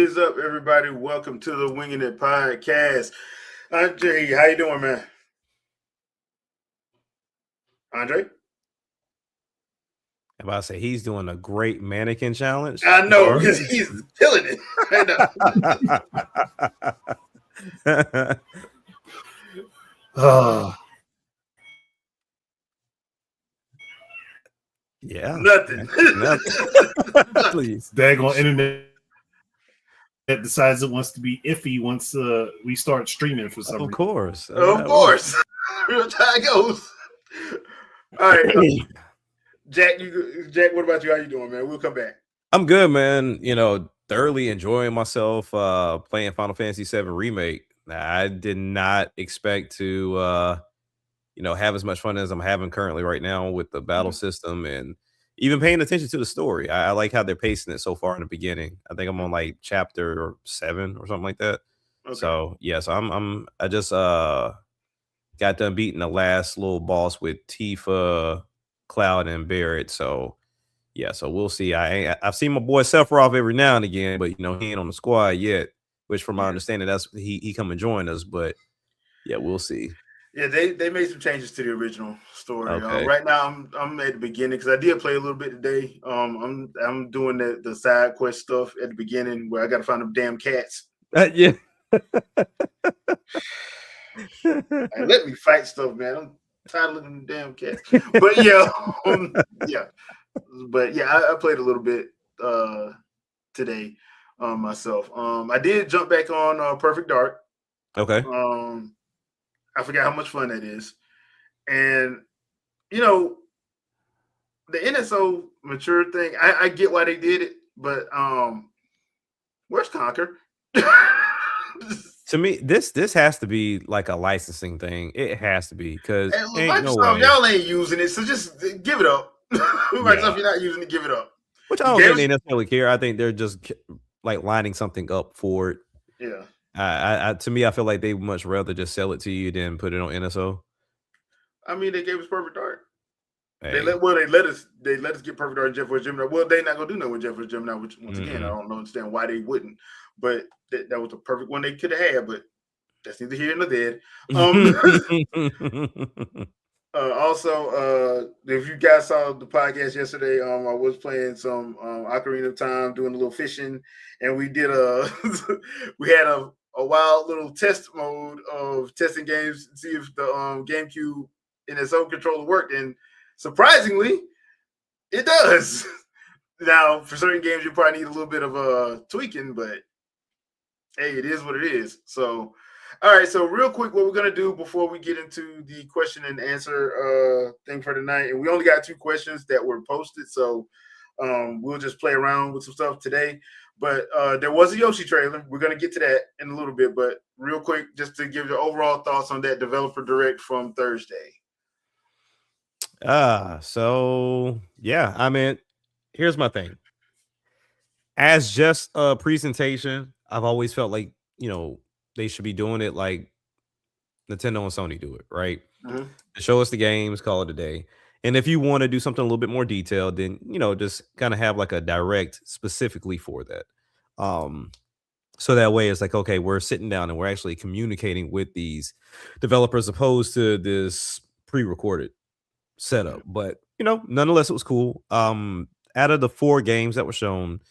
is up, everybody? Welcome to the Wingin It podcast. Andre, how you doing, man? Andre? I'm about to say he's doing a great mannequin challenge. I know, Or because he's killing it right now. Yeah. Nothing. Please. Daggone internet that decides it wants to be iffy once we start streaming for some reason. Of course. Of course. That's how it goes. All right. Jack, what about you? How you doing, man? We'll come back. I'm good, man. Thoroughly enjoying myself playing Final Fantasy VII Remake. I did not expect to have as much fun as I'm having currently right now with the battle system and even paying attention to the story. I like how they're pacing it so far in the beginning. I think I'm on like chapter 7 or something like that. Okay. So I just got done beating the last little boss with Tifa, Cloud, and Barrett. So we'll see. I've seen my boy Sephiroth every now and again, but he ain't on the squad yet. Which, from my understanding, that's he come and join us. But we'll see. Yeah, they made some changes to the original story. Okay. Right now, I'm at the beginning because I did play a little bit today. I'm doing the side quest stuff at the beginning where I got to find them damn cats. Yeah. Let me fight stuff, man. I'm tired of looking at them damn cats. But I played a little bit today myself. I did jump back on Perfect Dark. Okay. I forgot how much fun that is. And, the NSO mature thing, I get why they did it, but where's Conquer? To me, this has to be like a licensing thing. It has to be because y'all ain't using it, so just give it up. Microsoft, you're not using it, give it up. Which I don't think they necessarily care. I think they're just like lining something up for it. Yeah. To me, I feel like they would much rather just sell it to you than put it on NSO. I mean, they gave us Perfect Dark. Hey. They let us get Perfect Dark and Jet Force Gemini. Well, they're not gonna do nothing with Jet Force Gemini, which once again I don't understand why they wouldn't. But that was the perfect one they could have had. But that's neither here nor there. Also, if you guys saw the podcast yesterday, I was playing some Ocarina of Time, doing a little fishing, and we did we had a wild little test mode of testing games to see if the GameCube NSO controller worked, and surprisingly, it does. Now, for certain games, you probably need a little bit of tweaking, but hey, it is what it is. So, all right. So, real quick, what we're gonna do before we get into the question and answer thing for tonight, and we only got 2 questions that were posted, so we'll just play around with some stuff today. But there was a Yoshi trailer. We're gonna get to that in a little bit, but real quick, just to give your overall thoughts on that developer direct from Thursday. I mean, here's my thing. As just a presentation, I've always felt like, they should be doing it like Nintendo and Sony do it, right? Mm-hmm. Show us the games, call it a day. And if you want to do something a little bit more detailed, then, just kind of have like a direct specifically for that. So that way it's like, okay, we're sitting down and we're actually communicating with these developers opposed to this pre-recorded setup. But, nonetheless, it was cool. Out of the 4 games that were shown,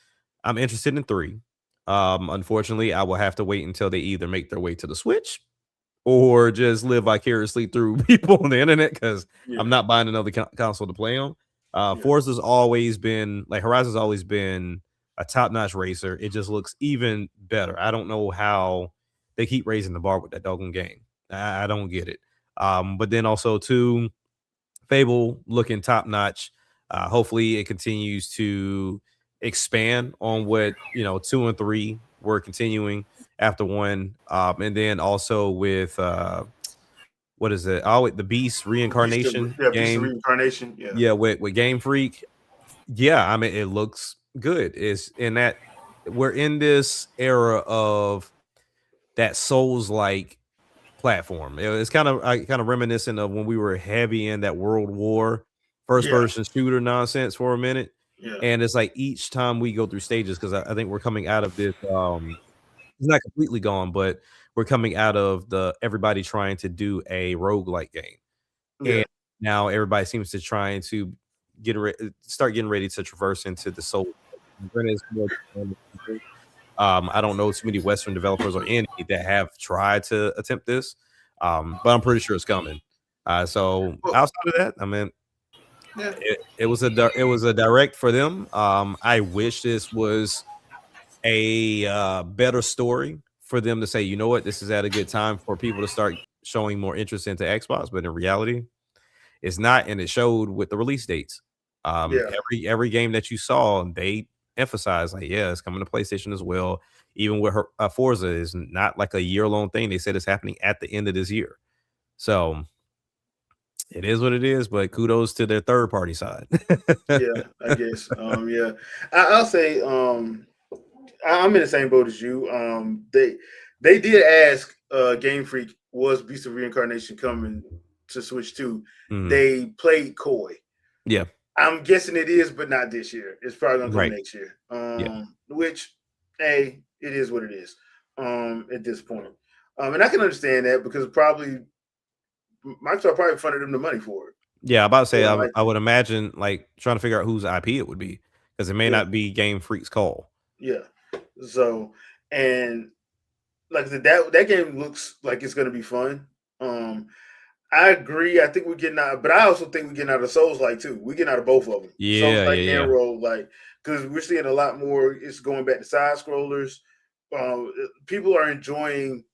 I'm interested in 3. Unfortunately, I will have to wait until they either make their way to the Switch or just live vicariously through people on the internet because I'm not buying another console to play on. Forza's always been, like Horizon's always been a top-notch racer. It just looks even better. I don't know how they keep raising the bar with that doggone game. I don't get it. But then also, too, Fable looking top-notch. Hopefully, it continues to expand on what 2 and 3 were continuing after 1, and then also with what is it? Oh, the Beast Reincarnation game. Beast Reincarnation. With Game Freak. Yeah, I mean it looks good. It's in that we're in this era of that Souls-like platform. It's kind of reminiscent of when we were heavy in that World War first person shooter nonsense for a minute. Yeah. And it's like each time we go through stages, because I think we're coming out of this. It's not completely gone, but we're coming out of the everybody trying to do a roguelike game. Yeah. And now everybody seems to trying to start getting ready to traverse into the soul. Granted, it's more than I don't know too many Western developers or any that have tried to attempt this, but I'm pretty sure it's coming. So Well, outside of that, I mean, yeah. it was a direct for them. I wish this was a better story for them to say, you know what, this is at a good time for people to start showing more interest into Xbox, but in reality, it's not, and it showed with the release dates. Yeah. Every game that you saw, they emphasized like, yeah, it's coming to PlayStation as well. Even with her, Forza is not like a year-long thing. They said it's happening at the end of this year. So it is what it is, but kudos to their third-party side. Yeah, I guess. Yeah, I'll say. I'm in the same boat as you. They did ask Game Freak, was Beast of Reincarnation coming to Switch 2? Mhm. They played coy. Yeah, I'm guessing it is, but not this year. It's probably gonna come right. next year. Yeah. Which, hey, it is what it is. At this point, and I can understand that because probably Microsoft probably funded them the money for it. Yeah, I'm about to say, More than I likely. would imagine like trying to figure out whose IP it would be, because it may Yeah, not be Game Freak's call. yeah. So, and like I said, that game looks like it's gonna be fun. Um, I agree. I think we're getting out, but I also think we're getting out of Souls like too. We're getting out of both of them, Souls Yeah, like yeah, and yeah. Roll like, because we're seeing a lot more. It's going back to side scrollers. People are enjoying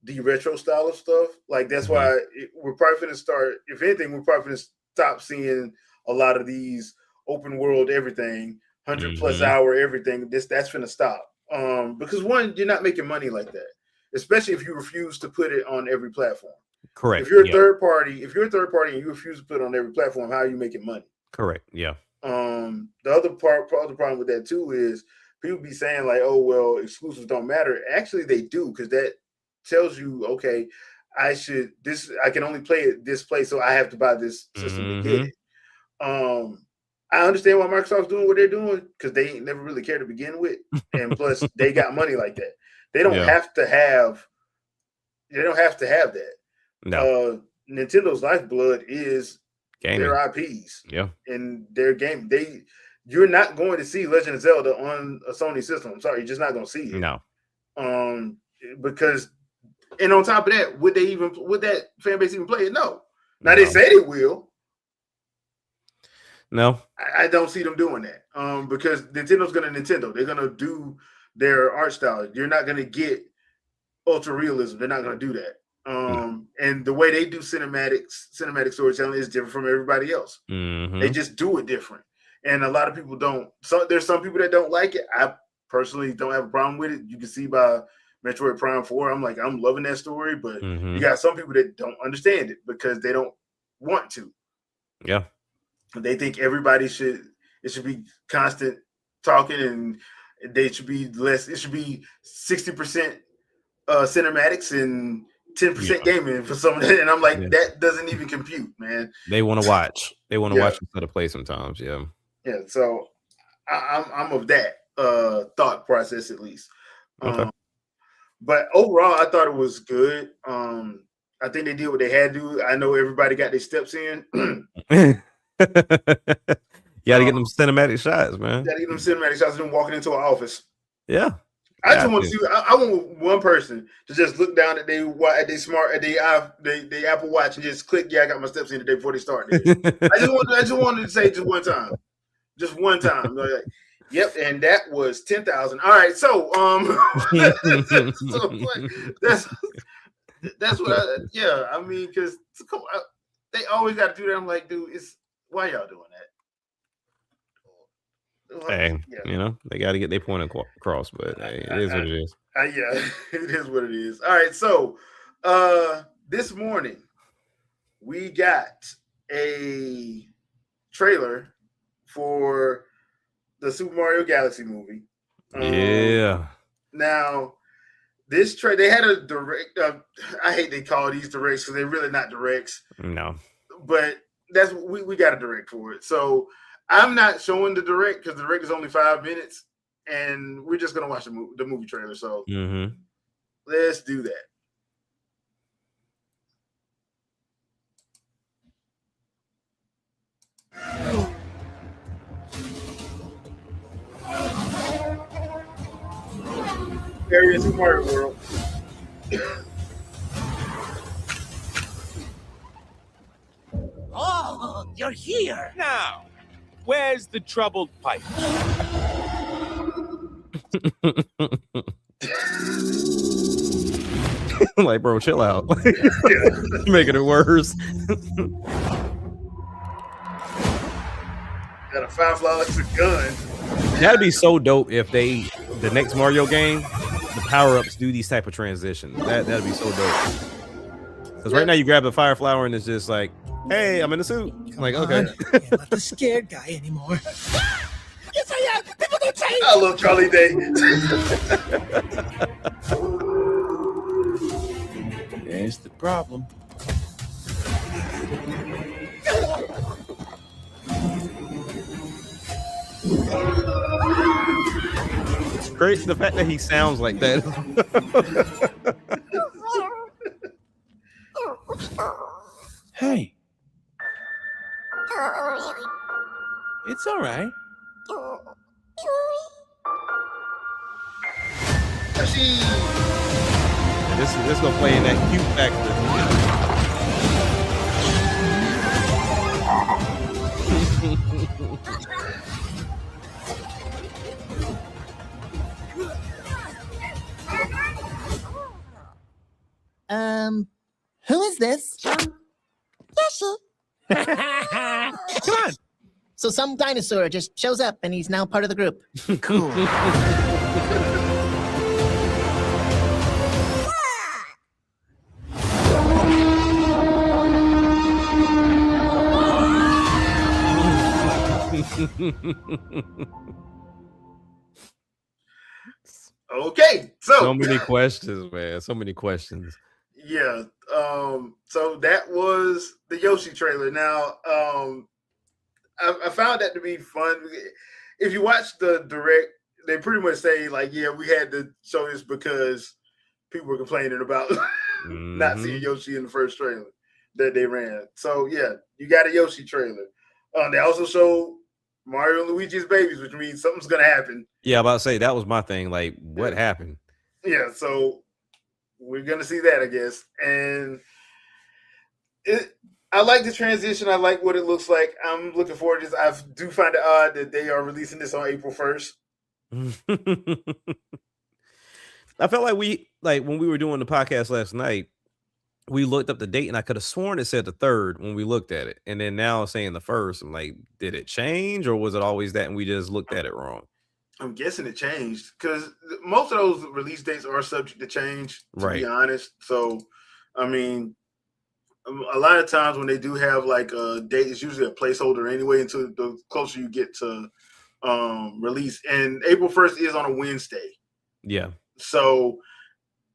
the retro style of stuff. Like that's Mhm. why we're probably going to start. If anything, we're probably going to stop seeing a lot of these open world everything, 100+ Mhm. hour everything. That's going to stop. Because one, you're not making money like that, especially if you refuse to put it on every platform. If Correct. you're a Yeah. third party, and you refuse to put it on every platform, how are you making money? Correct. Yeah. The other problem with that too is people be saying like, "Oh well, exclusives don't matter." Actually, they do because that tells you, okay, I can only play it this place, so I have to buy this system to get Mhm. it. Um, I understand why Microsoft's doing what they're doing because they ain't never really cared to begin with, and plus they got money like that. They don't Yeah. have to have. They don't have to have that. No. Nintendo's lifeblood is their Gaming. IPs Yeah. and their game. You're not going to see Legend of Zelda on a Sony system. I'm sorry, you're just not going to see it. No. Um, because and on top of that, would that fan base even play it? No. Now they No. say they will. No. I don't see them doing that. Because Nintendo's going to Nintendo. They're going to do their art style. You're not going to get ultra realism. They're not going to do that. No. And the way they do cinematic storytelling is different from everybody else. They Mhm. just do it different. And a lot of people don't. So there's some people that don't like it. I personally don't have a problem with it. You can see by Metroid Prime 4, I'm loving that story, but you Mhm. got some people that don't understand it because they don't want to. Yeah. They think it should be constant talking and they should be less, it should be 60% cinematics and 10% Yeah. gaming for some of that. And I'm like, Yeah. that doesn't even compute, man. They want to watch. They want to Yeah. watch instead of play sometimes. Yeah. Yeah. So I'm of that thought process at least. Okay. Um, but overall, I thought it was good. I think they did what they had to do. I know everybody got their steps in. You got to uh, get them cinematic shots, man. Got to get them cinematic shots of them walking into an office. Yeah. I just Got want to to. see. I want one person to just look down at they Apple Watch and just click. Yeah, I got my steps in today before they start. There. I just wanted to say just one time. Just one time. Like, yep, and that was 10,000. All right, so so like, that's what I mean, because they always got to do that. I'm like, dude, it's why y'all doing that? Hey, Yeah, they got to get their point across, but hey, it is what it is. yeah, it is what it is. All right, so this morning we got a trailer for the Super Mario Galaxy movie. Yeah. Now, they had a direct. I hate they call these directs because they're really not directs, No. but we got a direct for it. So I'm not showing the direct because the direct is only 5 minutes, and we're just gonna watch the movie trailer. So let's do that. Area Super Mario World. Oh, you're here. Now, where's the troubled pipe? Like, bro, chill out. You're making it worse. Got a firefly like a gun. That'd be so dope if the next Mario game, the power-ups do these type of transitions. That'd be so dope. Because right now you grab the fire flower and it's just like, hey, I'm in a suit. I'm like, okay. Can't let the scared guy anymore. Yes, I am. People don't change. I love Charlie Day. There's the problem. It's crazy the fact that he sounds like that. Hey. It's all right. This gonna play in that cute factor. Who is this? Yoshi. Come on. So some dinosaur just shows up and he's now part of the group. Cool. Okay, so many questions, man. So many questions. Yeah. So that was the Yoshi trailer. Now, I found that to be fun. If you watch the direct, they pretty much say like, yeah, we had to show this because people were complaining about not seeing Yoshi in the first trailer that they ran. So yeah, you got a Yoshi trailer. They also showed Mario and Luigi's babies, which means something's gonna happen. Yeah, I'm about to say that was my thing. Like, what happened? Yeah, so we're gonna see that, I guess. And I like the transition. I like what it looks like. I'm looking forward to this. I do find it odd that they are releasing this on April 1st. I felt like when we were doing the podcast last night, we looked up the date and I could have sworn it said the 3rd when we looked at it. And then now it's saying the 1st. I'm like, did it change or was it always that and we just looked at it wrong? I'm guessing it changed because most of those release dates are subject to change, to be honest. So, I mean, a lot of times when they do have like a date, it's usually a placeholder anyway until the closer you get to release. And April 1st is on a Wednesday. Yeah. So,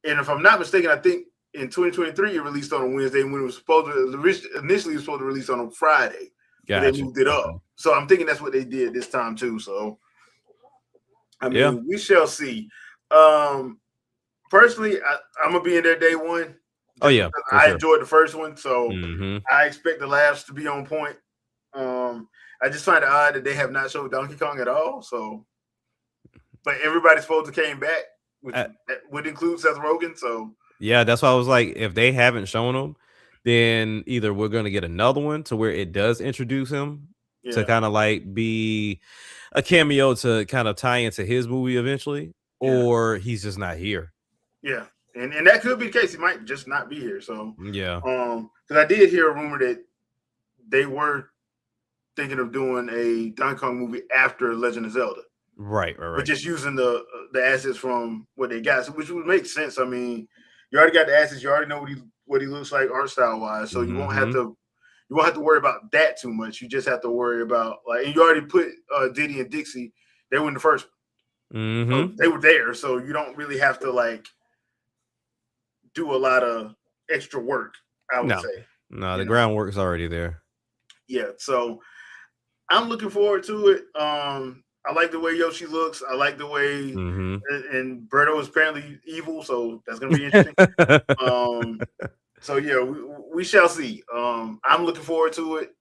and if I'm not mistaken, I think in 2023 it released on a Wednesday when it was supposed to initially it was supposed to release on a Friday. Gotcha. They moved it up. So I'm thinking that's what they did this time too. So I mean, we shall see. Personally, I'm gonna be in there day one. Oh yeah, I enjoyed the first one, so I expect the laughs to be on point. I just find it odd that they have not showed Donkey Kong at all. So, but everybody's supposed to came back, which would include Seth Rogen. So yeah, that's why I was like, if they haven't shown him, then either we're gonna get another one to where it does introduce him to kind of like be a cameo to kind of tie into his movie eventually, or he's just not here. Yeah, and that could be the case. He might just not be here. So yeah, because I did hear a rumor that they were thinking of doing a Donkey Kong movie after Legend of Zelda. Right. But just using the assets from what they got, which would make sense. I mean, you already got the assets. You already know what he looks like art style wise, so you won't have to. You won't have to worry about that too much. You just have to worry about and you already put Diddy and Dixie. They were in the first one. So they were there, so you don't really have to do a lot of extra work. I would say. No, the groundwork's already there. Yeah, so I'm looking forward to it. I like the way Yoshi looks. I like the way, and Birdo is apparently evil, so that's gonna be interesting. So yeah, we shall see. I'm looking forward to it.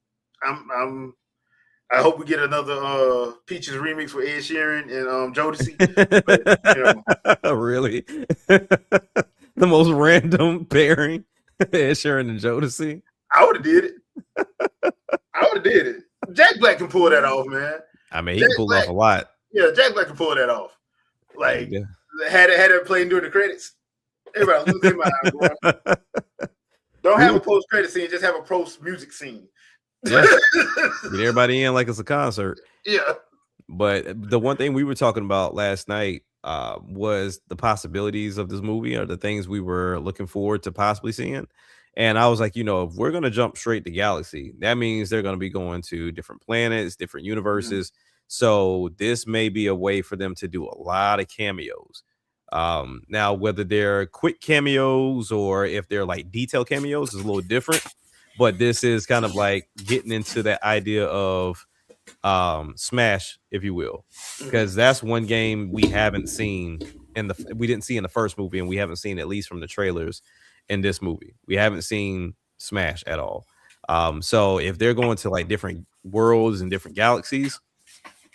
I hope we get another Peaches remix with Ed Sheeran and Jodeci. But, really, the most random pairing, Ed Sheeran and Jodeci. I would have did it. I would have did it. Jack Black can pull that off, man. I mean, he can pull off a lot. Yeah, Jack Black can pull that off. Like had it playing during the credits. Everybody lose their mind, bro. Don't have a post credit scene, just have a post music scene. Yeah. Get everybody in like it's a concert. Yeah. But the one thing we were talking about last night was the possibilities of this movie, or the things we were looking forward to possibly seeing. And I was like, if we're going to jump straight to Galaxy, that means they're going to be going to different planets, different universes. So this may be a way for them to do a lot of cameos. Now, whether they're quick cameos or if they're like detailed cameos is a little different. But this is kind of like getting into that idea of Smash, if you will, because that's one game we haven't seen we didn't see in the first movie, and we haven't seen, at least from the trailers, in this movie. We haven't seen Smash at all. So if they're going to like different worlds and different galaxies,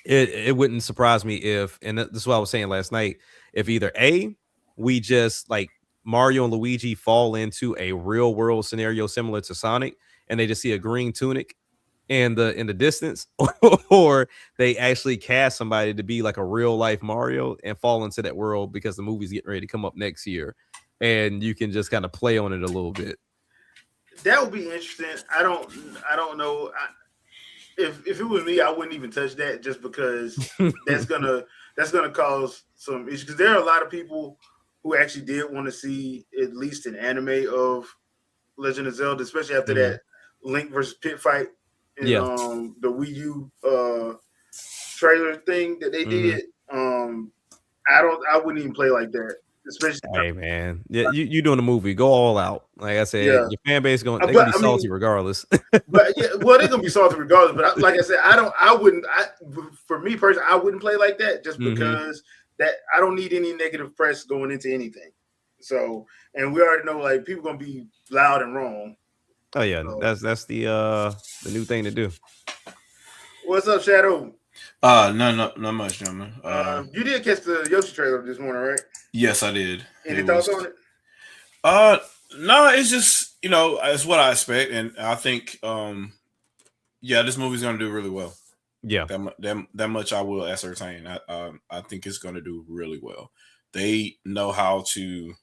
it wouldn't surprise me if, and this is what I was saying last night, if either we just like Mario and Luigi fall into a real world scenario similar to Sonic, and they just see a green tunic in the distance, or they actually cast somebody to be like a real life Mario and fall into that world, because the movie's getting ready to come up next year, and you can just kind of play on it a little bit. That would be interesting. I don't know. If it was me, I wouldn't even touch that, just because that's gonna cause some issues. Because there are a lot of people who actually did want to see at least an anime of Legend of Zelda, especially after that Link versus Pit fight in the Wii U trailer thing that they did. I wouldn't even play like that. Especially, hey man, yeah, you doing a movie, go all out. Like I said, your fan base they're gonna be salty regardless. But yeah, well, they're gonna be salty regardless. But like I said, for me personally, I wouldn't play like that, just because that I don't need any negative press going into anything. So, and we already know, like, people gonna be loud and wrong. Oh yeah, so, that's the new thing to do. What's up, Shadow? Not much, gentlemen. You did catch the Yoshi trailer this morning, right? Yes, I did. Any thoughts on it? No, it's just, it's what I expect, and I think, this movie's gonna do really well. Yeah, that much I will ascertain. I think it's gonna do really well. They know how to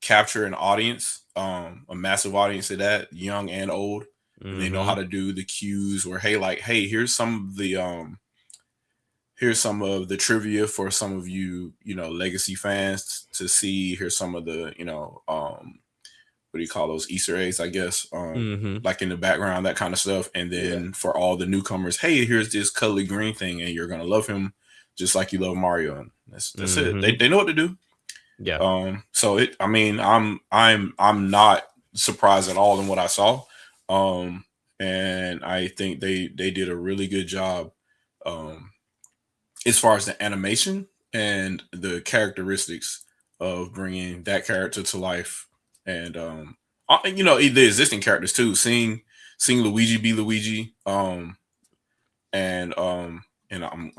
capture an audience, a massive audience of that, young and old. They know how to do the cues where, hey, here's some of the trivia for some of you, legacy fans to see. Here's some of the, what do you call those Easter eggs, I guess, like in the background, that kind of stuff. And then for all the newcomers, hey, here's this cuddly green thing, and you're gonna love him just like you love Mario. And that's it. They know what to do. Yeah. So I'm not surprised at all in what I saw. And I think they did a really good job as far as the animation and the characteristics of bringing that character to life, and the existing characters too. Seeing Luigi be Luigi, and I'm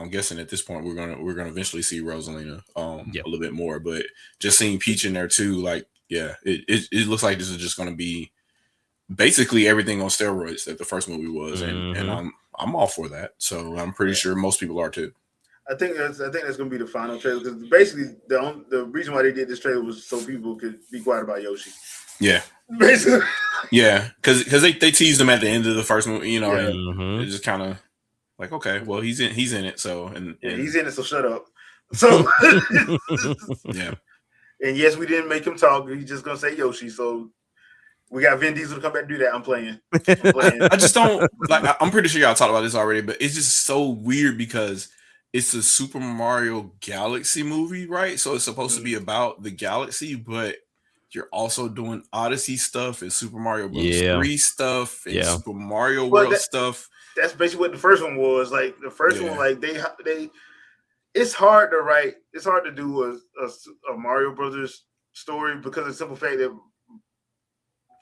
guessing at this point we're gonna eventually see Rosalina a little bit more, but just seeing Peach in there too, like it looks like this is just gonna be basically everything on steroids that the first movie was, and I'm all for that. So I'm pretty sure most people are too. I think that's gonna be the final trailer, because basically the reason why they did this trailer was so people could be quiet about Yoshi. Yeah, basically. Yeah, because they teased him at the end of the first movie, and it's just kind of like, okay, well he's in it, so and he's in it, so shut up. So yeah, and yes, we didn't make him talk. He's just gonna say Yoshi. So we got Vin Diesel to come back and do that. I'm playing. I just don't like. I'm pretty sure y'all talked about this already, but it's just so weird because it's a Super Mario Galaxy movie, right? So it's supposed to be about the galaxy, but you're also doing Odyssey stuff and Super Mario Bros. 3 stuff and Super Mario World stuff. that's basically what the first one was. Like the first one, like they. It's hard to write. It's hard to do a Mario Brothers story because of the simple fact that,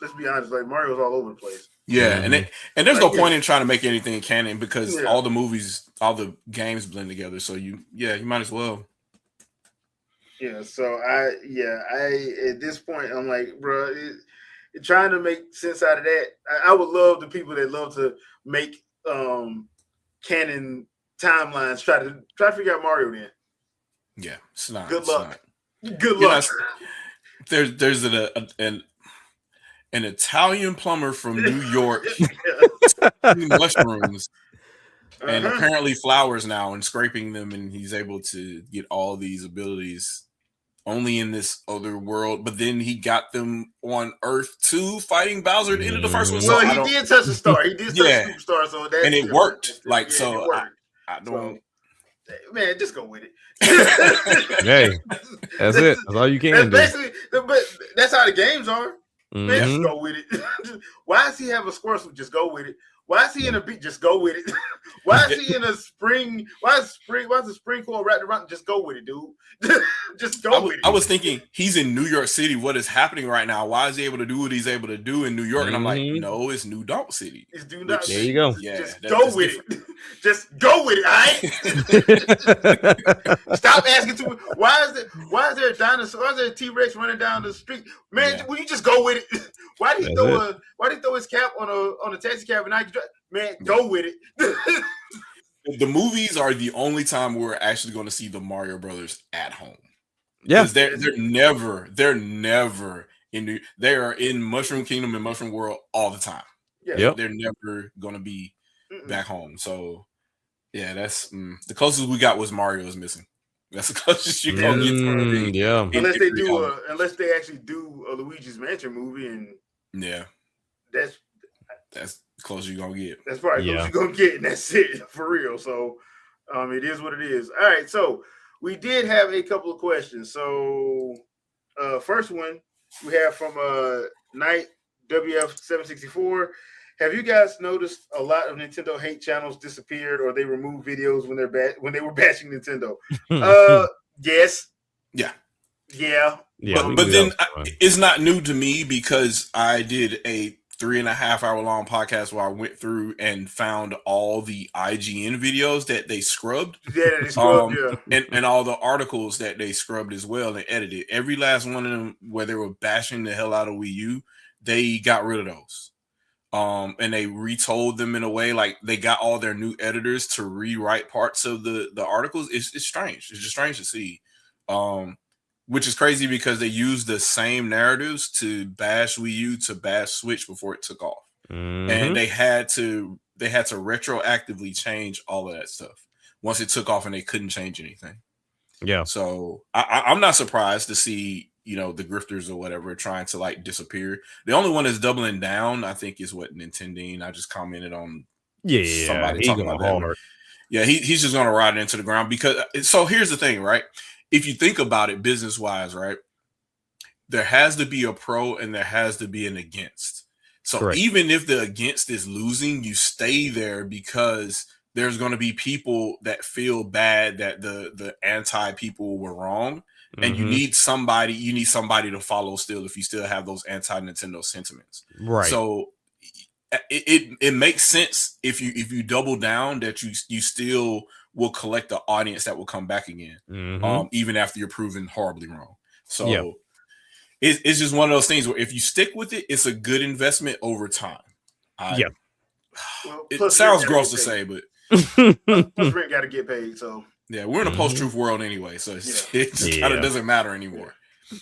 let's be honest, like Mario's all over the place. Yeah, and there's Like, no point in trying to make anything canon because Yeah. all the movies, all the games blend together. So you might as well. Yeah, so I at this point I'm like, bro, trying to make sense out of that. I would love the people that love to make canon timelines try to figure out Mario then. Yeah, it's not. Good it's luck. not. Good You know, luck. there's an Italian plumber from New York eating mushrooms and apparently flowers now and scraping them, and he's able to get all these abilities only in this other world. But then he got them on Earth too, fighting Bowser at the end of the first one. So Well, he did touch the star. He did touch the superstar, so that's and it different. worked. Like Yeah, so, it worked. I don't. Man, just go with it. Hey, that's it. That's all you can do. Basically, but that's how the games are. Man, just Mhm. go with it. Why does he have a Squirtle? Just go with it. Why is he in a beat? Just go with it. Why is he in a spring? Why is the spring coil wrapped around? Just go with it, dude. Just go with it. I was thinking he's in New York City. What is happening right now? Why is he able to do what he's able to do in New York? And I'm like, no, it's New Donk City. It's New Donk There City. you go. Yeah, Just that's go with different. it. Just go with it. All right. Stop asking too much. Why is there a dinosaur? Why is there a T-Rex running down the street? Man, will you just go with it? Why did he throw his cap on a taxi cab and I could drive? Man, go with it. The movies are the only time we're actually going to see the Mario Brothers at home. Yeah, they're never they are in Mushroom Kingdom and Mushroom World all the time. Yeah, Yep. They're never going to be back home. So yeah, that's the closest we got was Mario is missing. That's the closest you gonna get to it. Yeah. Unless they actually do a Luigi's Mansion movie, and yeah, that's the closest you're gonna get. That's probably what you're gonna get, and that's it for real. So it is what it is. All right, so we did have a couple of questions. So first one we have from Knight WF764. Have you guys noticed a lot of Nintendo hate channels disappeared or they removed videos when they were bashing Nintendo? Yes. Yeah. Yeah. But then it's not new to me because I did a 3.5 hour long podcast where I went through and found all the IGN videos that they scrubbed. Yeah, they scrubbed, and all the articles that they scrubbed as well and edited. Every last one of them where they were bashing the hell out of Wii U, they got rid of those. And they retold them in a way like they got all their new editors to rewrite parts of the articles. It's strange. It's just strange to see. Which is crazy because they used the same narratives to bash Wii U to bash Switch before it took off. And they had to retroactively change all of that stuff once it took off and they couldn't change anything. Yeah. So I'm not surprised to see, the grifters or whatever trying to like disappear. The only one that's doubling down, I think, is what Nintendo. I just commented on somebody talking about that. Yeah, he's just gonna ride it into the ground because so here's the thing, right? If you think about it business wise, right, there has to be a pro and there has to be an against. So Correct. Even if the against is losing, you stay there because there's going to be people that feel bad that the anti people were wrong. And you need somebody to follow still if you still have those anti-Nintendo sentiments. Right. So it makes sense if you double down that you still will collect the audience that will come back again, even after you're proven horribly wrong. So it's just one of those things where if you stick with it, it's a good investment over time. It sounds gross to say, but plus rent got to get paid. So yeah, we're in a post-truth world anyway, so it just kind of doesn't matter anymore.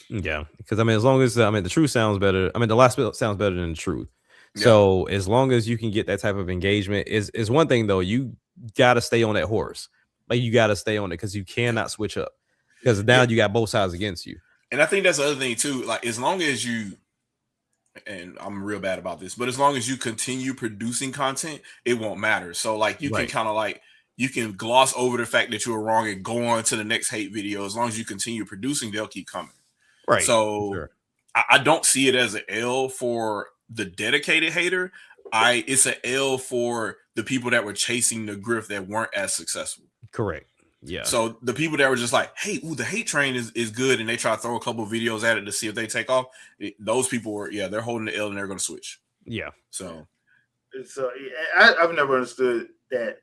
Yeah, because as long as the truth sounds better. The last bit sounds better than the truth. So as long as you can get that type of engagement, is one thing though. You got to stay on that horse. Like you got to stay on it because you cannot switch up because now you got both sides against you. And I think that's the other thing too. Like as long as you, and I'm real bad about this, but as long as you continue producing content, it won't matter. So like you can kind of like you can gloss over the fact that you were wrong and go on to the next hate video. As long as you continue producing, they'll keep coming. Right. So I don't see it as an L for the dedicated hater. it's an L for the people that were chasing the grift that weren't as successful. Correct. Yeah. So the people that were just like, hey, ooh, the hate train is good, and they try to throw a couple of videos at it to see if they take off. Those people were, they're holding the L and they're going to switch. Yeah. So it's I've never understood that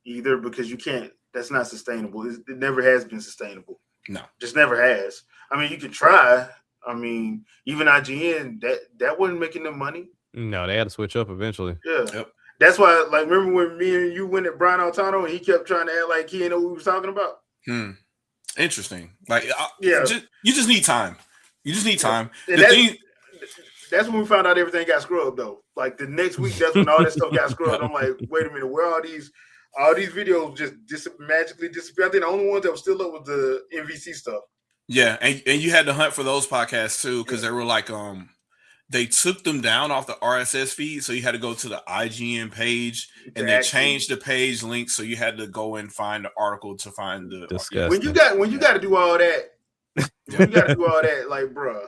either, because you can't. That's not sustainable. It never has been sustainable. No, just never has. I mean, you can try. I mean, even IGN that wasn't making them money. No, they had to switch up eventually. Yeah. Yep. That's why, like, remember when me and you went at Brian Altano and he kept trying to act like he didn't know what we was talking about? Interesting. Like, you just need time. You just need time. Yeah. That's when we found out everything got scrubbed, though. Like the next week, that's when all that stuff got scrubbed. I'm like, wait a minute, where are all these videos just magically disappear? I think the only ones that were still up was the MVC stuff. Yeah, and you had to hunt for those podcasts too, because they were like, they took them down off the RSS feed, so you had to go to the IGN page, and they changed the page link, so you had to go and find the article to find the. Disgusting. When you got to do all that, like, bruh.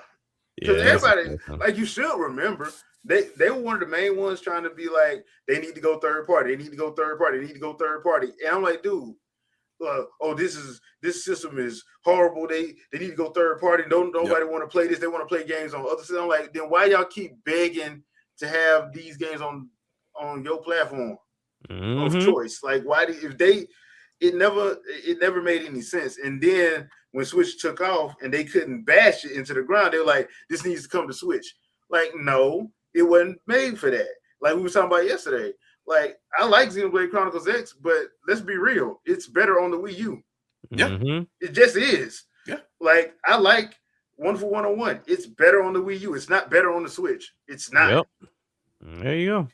Because everybody, like, you should remember, they were one of the main ones trying to be like, they need to go third party. They need to go third party. They need to go third party. And I'm like, dude, this system is horrible. They need to go third party. Nobody want to play this. They want to play games on other systems. I'm like, then why y'all keep begging to have these games on your platform of choice? Like, why it never made any sense. And then when Switch took off and they couldn't bash it into the ground, they were like, this needs to come to Switch. Like, no, it wasn't made for that. Like we were talking about yesterday. Like, I like Xenoblade Chronicles X, but let's be real, it's better on the Wii U. Yeah. It just is. Yeah. Like, I like Wonderful 101. It's better on the Wii U. It's not better on the Switch. It's not. Yep. There you go.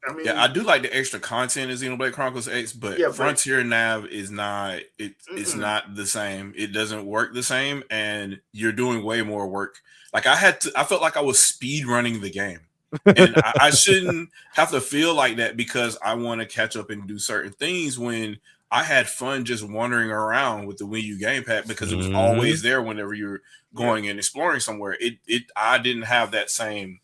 I mean, I do like the extra content in Xenoblade Chronicles X, but Frontier Nav is not. It's not the same. It doesn't work the same, and you're doing way more work. Like I felt like I was speed running the game, and I shouldn't have to feel like that because I want to catch up and do certain things. When I had fun just wandering around with the Wii U gamepad because it was always there whenever you're going and exploring somewhere. I didn't have that same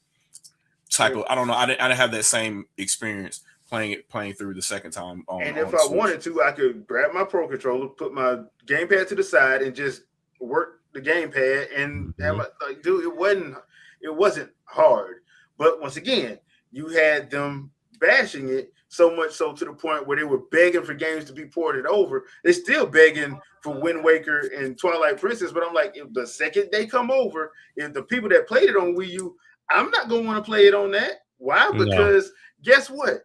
type of, I don't know. I didn't have that same experience playing through the second time. And if I wanted to, I could grab my Pro Controller, put my gamepad to the side, and just work the gamepad. And have dude, it wasn't hard. But once again, you had them bashing it so much so to the point where they were begging for games to be ported over. They're still begging for Wind Waker and Twilight Princess. But I'm like, if the second they come over, if the people that played it on Wii U, I'm not going to want to play it on that. Why? Because guess what?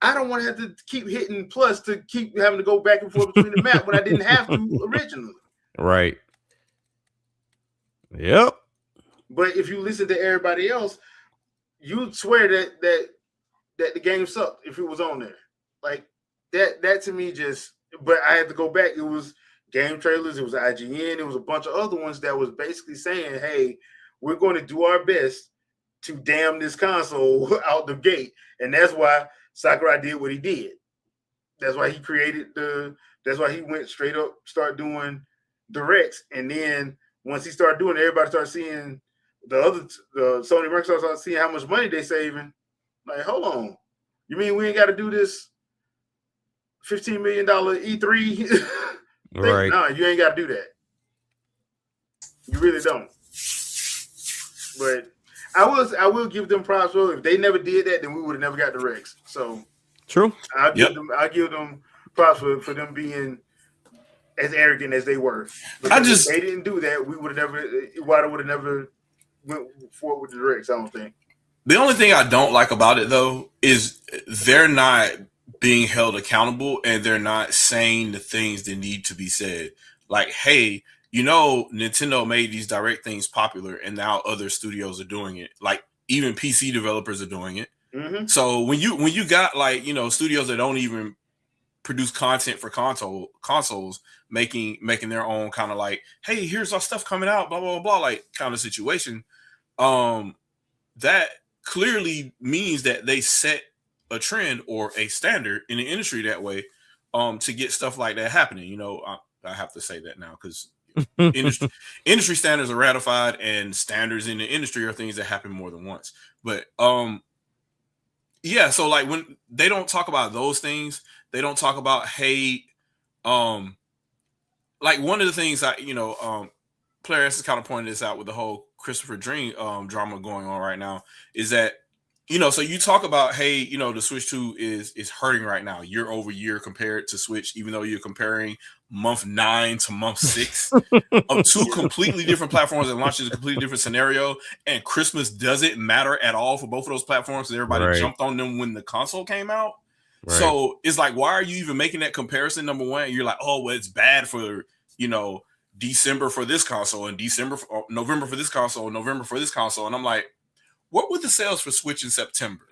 I don't want to have to keep hitting plus to keep having to go back and forth between the map when I didn't have to originally. Right. Yep. But if you listen to everybody else, you'd swear that the game sucked if it was on there. Like that to me just, but I had to go back. It was game trailers. It was IGN. It was a bunch of other ones that was basically saying, hey, we're going to do our best to damn this console out the gate. And that's why Sakurai did what he did. That's why he that's why he went straight up, start doing directs. And then once he started doing it, everybody started seeing the Sony Microsoft started seeing how much money they saving. Like, hold on. You mean we ain't got to do this $15 million E3? Right. No, you ain't got to do that. You really don't. But I will give them props. Well, if they never did that, then we would have never got the Rex. So true. I'll give them props for them being as arrogant as they were. If they didn't do that, we would have never. Wada would have never went forward with the Rex. I don't think. The only thing I don't like about it though is they're not being held accountable and they're not saying the things that need to be said. Like, hey, Nintendo made these direct things popular and now other studios are doing it. Like even PC developers are doing it. Mm-hmm. So when you got like, studios that don't even produce content for consoles making their own kind of like, hey, here's our stuff coming out, blah, blah, blah, like kind of situation. That clearly means that they set a trend or a standard in the industry that way to get stuff like that happening. I have to say that now because industry standards are ratified and standards in the industry are things that happen more than once. But Yeah, so like when they don't talk about those things, they don't talk about hate. Like one of the things Player S has kind of pointed this out with the whole Christopher Dream drama going on right now is that so you talk about, hey, the Switch 2 is hurting right now year over year compared to Switch, even though you're comparing month 9 to month 6 of two completely different platforms that launches a completely different scenario, and Christmas doesn't matter at all for both of those platforms because everybody Right. jumped on them when the console came out. Right. So it's like, why are you even making that comparison? Number one, you're like, oh, well, it's bad for December for this console and November for this console, November for this console, and I'm like, what were the sales for Switch in September?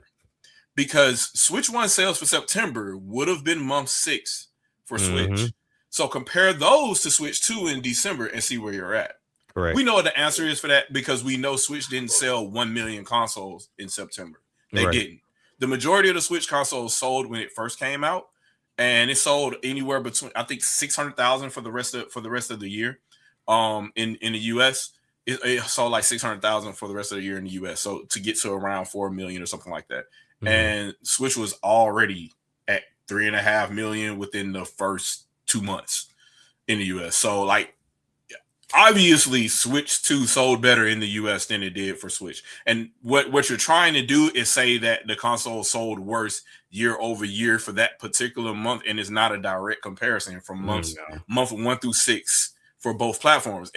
Because Switch 1 sales for September would have been month 6 for Switch. So compare those to Switch 2 in December and see where you're at. Correct. We know what the answer is for that because we know Switch didn't sell 1 million consoles in September. They didn't. The majority of the Switch consoles sold when it first came out, and it sold anywhere between, I think, 600,000 for the rest of the year. In the US, it sold like 600,000 for the rest of the year in the US. So to get to around 4 million or something like that. And Switch was already at 3.5 million within the first 2 months in the US. So like, obviously Switch 2 sold better in the US than it did for Switch. And what you're trying to do is say that the console sold worse year over year for that particular month, and it's not a direct comparison from month 1 through 6 for both platforms.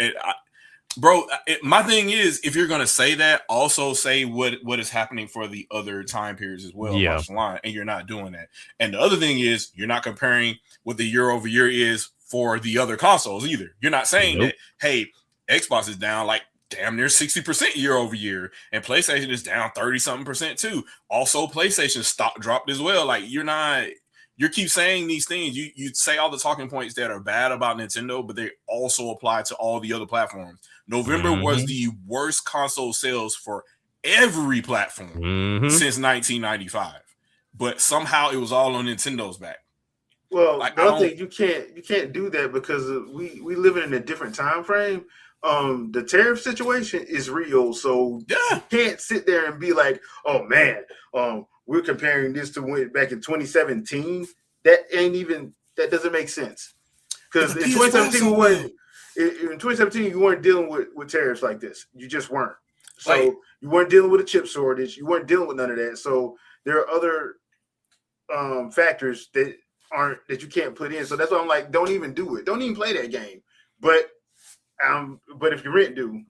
My thing is, if you're going to say that, also say what is happening for the other time periods as well. Yeah. Line, and you're not doing that. And the other thing is, you're not comparing what the year over year is for the other consoles either. You're not saying that, hey, Xbox is down like damn near 60% year over year, and PlayStation is down 30-something% too. Also, PlayStation stock dropped as well. Like, you keep saying these things. You say all the talking points that are bad about Nintendo, but they also apply to all the other platforms. November was the worst console sales for every platform since 1995, but somehow it was all on Nintendo's back. Well, like, I think you can't do that because we live in a different time frame. The tariff situation is real, so you can't sit there and be like, "Oh man, we're comparing this to back in 2017." That doesn't make sense. Because in 2017, you weren't dealing with tariffs like this. You just weren't. So you weren't dealing with a chip shortage. You weren't dealing with none of that. So there are other factors that you can't put in. So that's why I'm like, don't even do it. Don't even play that game. But if you rent due.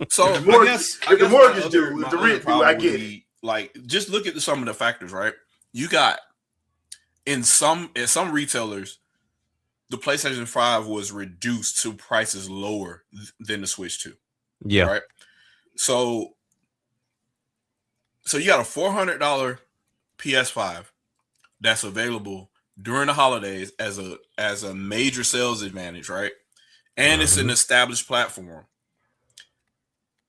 So if the mortgage due, if the rent due, I get it. Like, just look at some of the factors, right? You got at some retailers, the PlayStation 5 was reduced to prices lower than the Switch 2. Yeah. Right. So you got a $400 PS5 that's available during the holidays as a major sales advantage, right? And it's an established platform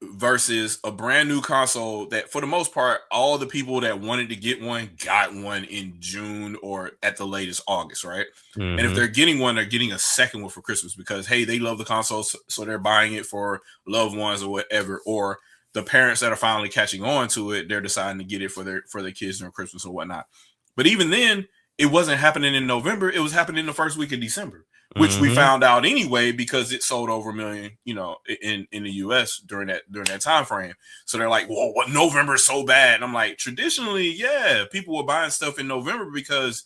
versus a brand new console that, for the most part, all the people that wanted to get one got one in June or at the latest August, right? And if they're getting one, they're getting a second one for Christmas because, hey, they love the console, so they're buying it for loved ones or whatever. Or the parents that are finally catching on to it, they're deciding to get it for their kids during Christmas or whatnot. But even then, it wasn't happening in November. It was happening in the first week of December, which we found out anyway because it sold over 1 million, in the US during that time frame. So they're like, "Well, what, November is so bad?" And I'm like, traditionally, yeah, people were buying stuff in November because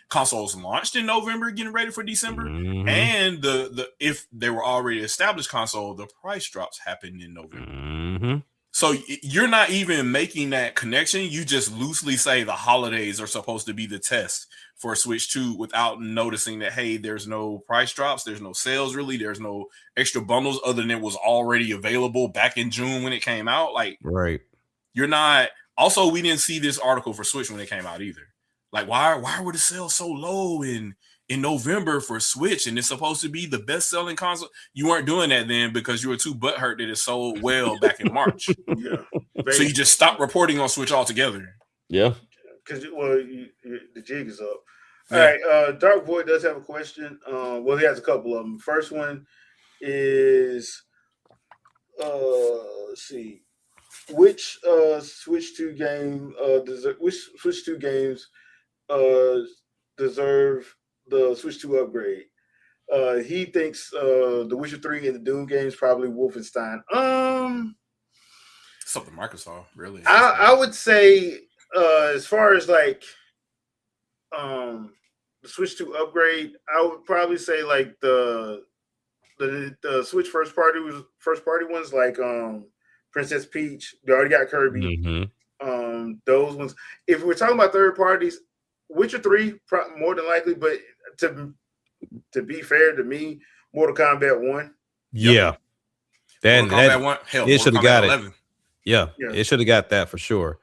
consoles launched in November, getting ready for December, and the if they were already established console, the price drops happened in November. So you're not even making that connection. You just loosely say the holidays are supposed to be the test for Switch 2 without noticing that, hey, there's no price drops. There's no sales really. There's no extra bundles other than it was already available back in June when it came out. Like, right. You're not. Also, we didn't see this article for Switch when it came out either. Like, why were the sales so low in November for Switch, and it's supposed to be the best-selling console? You weren't doing that then because you were too butthurt that it sold well back in March. Yeah. So you just stopped reporting on Switch altogether. Yeah. Because the jig is up. All right. Dark Void does have a question. Well, he has a couple of them. First one is, let's see. which Switch 2 game which Switch 2 games uh deserve the Switch 2 upgrade? He thinks The Witcher 3 and the Doom games, probably Wolfenstein. Something Microsoft, really. I would say as far as like the Switch 2 upgrade, I would probably say like the Switch first party ones like Princess Peach. They already got Kirby. Those ones. If we're talking about third parties, Witcher 3 more than likely, but to be fair to me, Mortal Kombat 1. Yeah. Mortal Kombat 1. Hell, it should have got 11. it. Yeah, it should have got that for sure.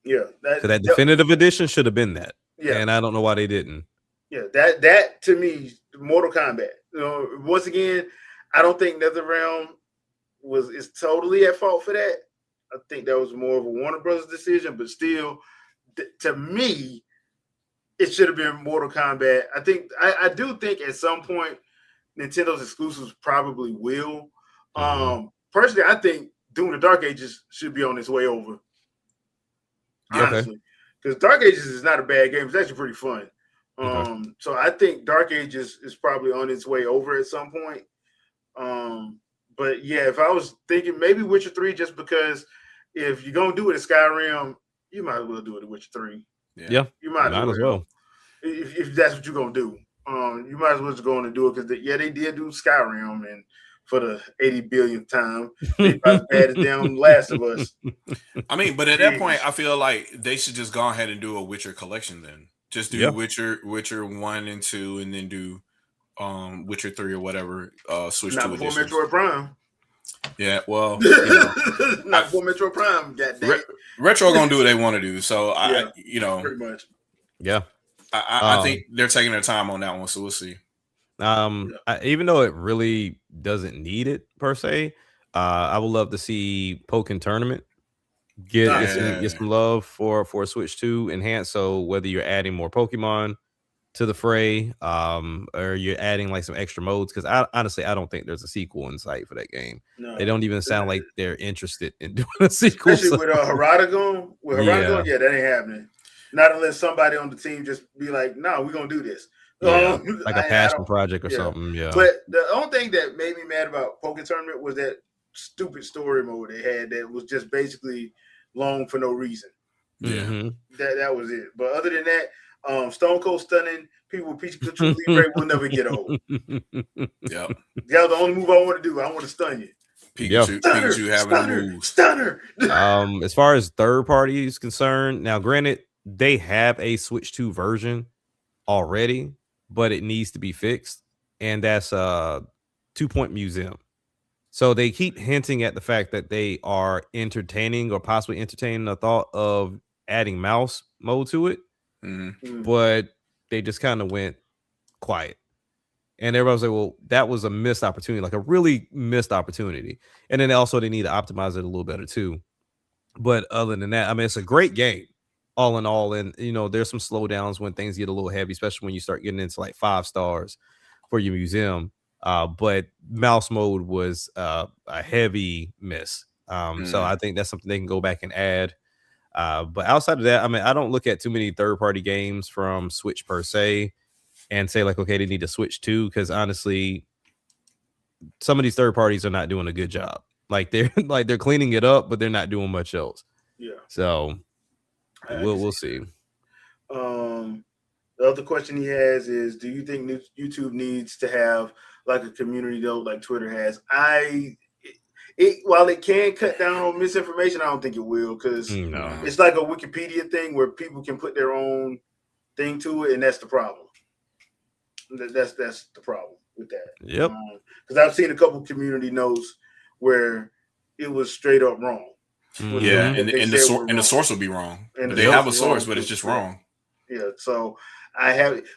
Yeah, that definitive edition should have been that. Yeah, and I don't know why they didn't. Yeah, that to me, Mortal Kombat. Once again, I don't think NetherRealm is totally at fault for that. I think that was more of a Warner Brothers decision, but still, to me, it should have been Mortal Kombat. I do think at some point Nintendo's exclusives probably will. Personally, I think Doom the Dark Ages should be on its way over. Honestly, because Dark Ages is not a bad game. It's actually pretty fun. So I think Dark Ages is probably on its way over at some point. But yeah, if I was thinking maybe Witcher 3, just because if you're gonna do it at Skyrim, you might as well do it at Witcher 3. Yeah, you might as well. If that's what you're gonna do, you might as well just go on and do it because they did do Skyrim, and for the 80 billionth time, they probably bad as damn Last of Us. I mean, but at that point, I feel like they should just go ahead and do a Witcher collection then. Just do Witcher 1 and 2, and then do Witcher 3 or whatever. Switch not to before editions. Metroid Prime. Yeah, well, not before Metroid Prime. Retro gonna do what they want to do. So pretty much. Yeah, I think they're taking their time on that one. So we'll see. Even though it really doesn't need it per se, I would love to see Pokken Tournament get some love for Switch 2 enhanced. So whether you're adding more Pokemon to the fray, or you're adding like some extra modes, because I don't think there's a sequel in sight for that game. No, they don't even sound like they're interested in doing a sequel. Especially with Haradagon. That ain't happening. Not unless somebody on the team just be like, "No, we're gonna do this." Like a passion project or something. Yeah. But the only thing that made me mad about Pokken Tournament was that stupid story mode they had that was just basically long for no reason. Yeah. That was it. But other than that, Stone Cold Stunning people with Pikachu Libre will never get old. Yeah. That was the only move I want to do. I want to stun you. Pikachu having a move. Stunner. As far as third party is concerned, now granted, they have a Switch 2 version already, but it needs to be fixed, and that's 2 Point Museum. So they keep hinting at the fact that they are entertaining or possibly entertaining the thought of adding mouse mode to it, but they just kind of went quiet. And everybody's like, well, that was a missed opportunity, like a really missed opportunity. And then also they need to optimize it a little better too. But other than that, I mean, it's a great game all in all. And, there's some slowdowns when things get a little heavy, especially when you start getting into like 5 stars for your museum. But mouse mode was a heavy miss. So I think that's something they can go back and add. But outside of that, I mean, I don't look at too many third-party games from Switch per se and say like, okay, they need to switch to, because honestly, some of these third parties are not doing a good job. Like they're cleaning it up, but they're not doing much else. Yeah. So we'll see. The other question he has is, do you think YouTube needs to have like a community though, like Twitter has? While it can cut down on misinformation, I don't think it will, because it's like a Wikipedia thing where people can put their own thing to it, and that's the problem. That's the problem with that. Yep. Because I've seen a couple community notes where it was straight up wrong. Yeah, and the source will be wrong. And they have a source, but it's just wrong. Yeah, so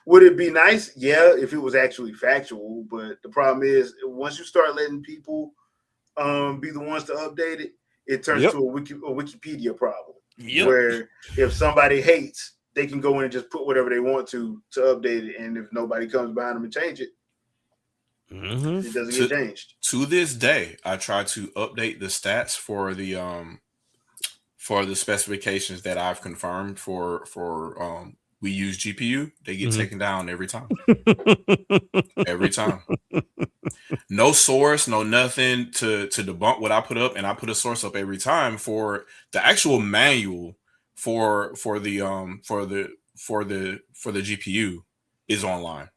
would it be nice? Yeah, if it was actually factual, but the problem is once you start letting people be the ones to update it, it turns to a Wikipedia problem. Where if somebody hates, they can go in and just put whatever they want to update it, and if nobody comes behind them and change it, it doesn't get changed. To this day, I try to update the stats for the for the specifications that I've confirmed for we use GPU, they get taken down every time. Every time. No source, no nothing to debunk what I put up, and I put a source up every time for the actual manual for the GPU is online.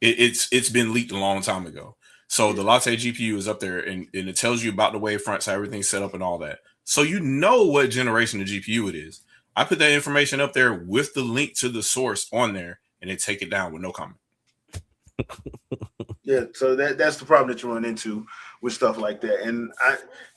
It's been leaked a long time ago. So the Latte GPU is up there, and it tells you about the wavefronts, how everything's set up and all that. So you know what generation of GPU it is. I put that information up there with the link to the source on there, and they take it down with no comment. Yeah, so that's the problem that you run into with stuff like that. And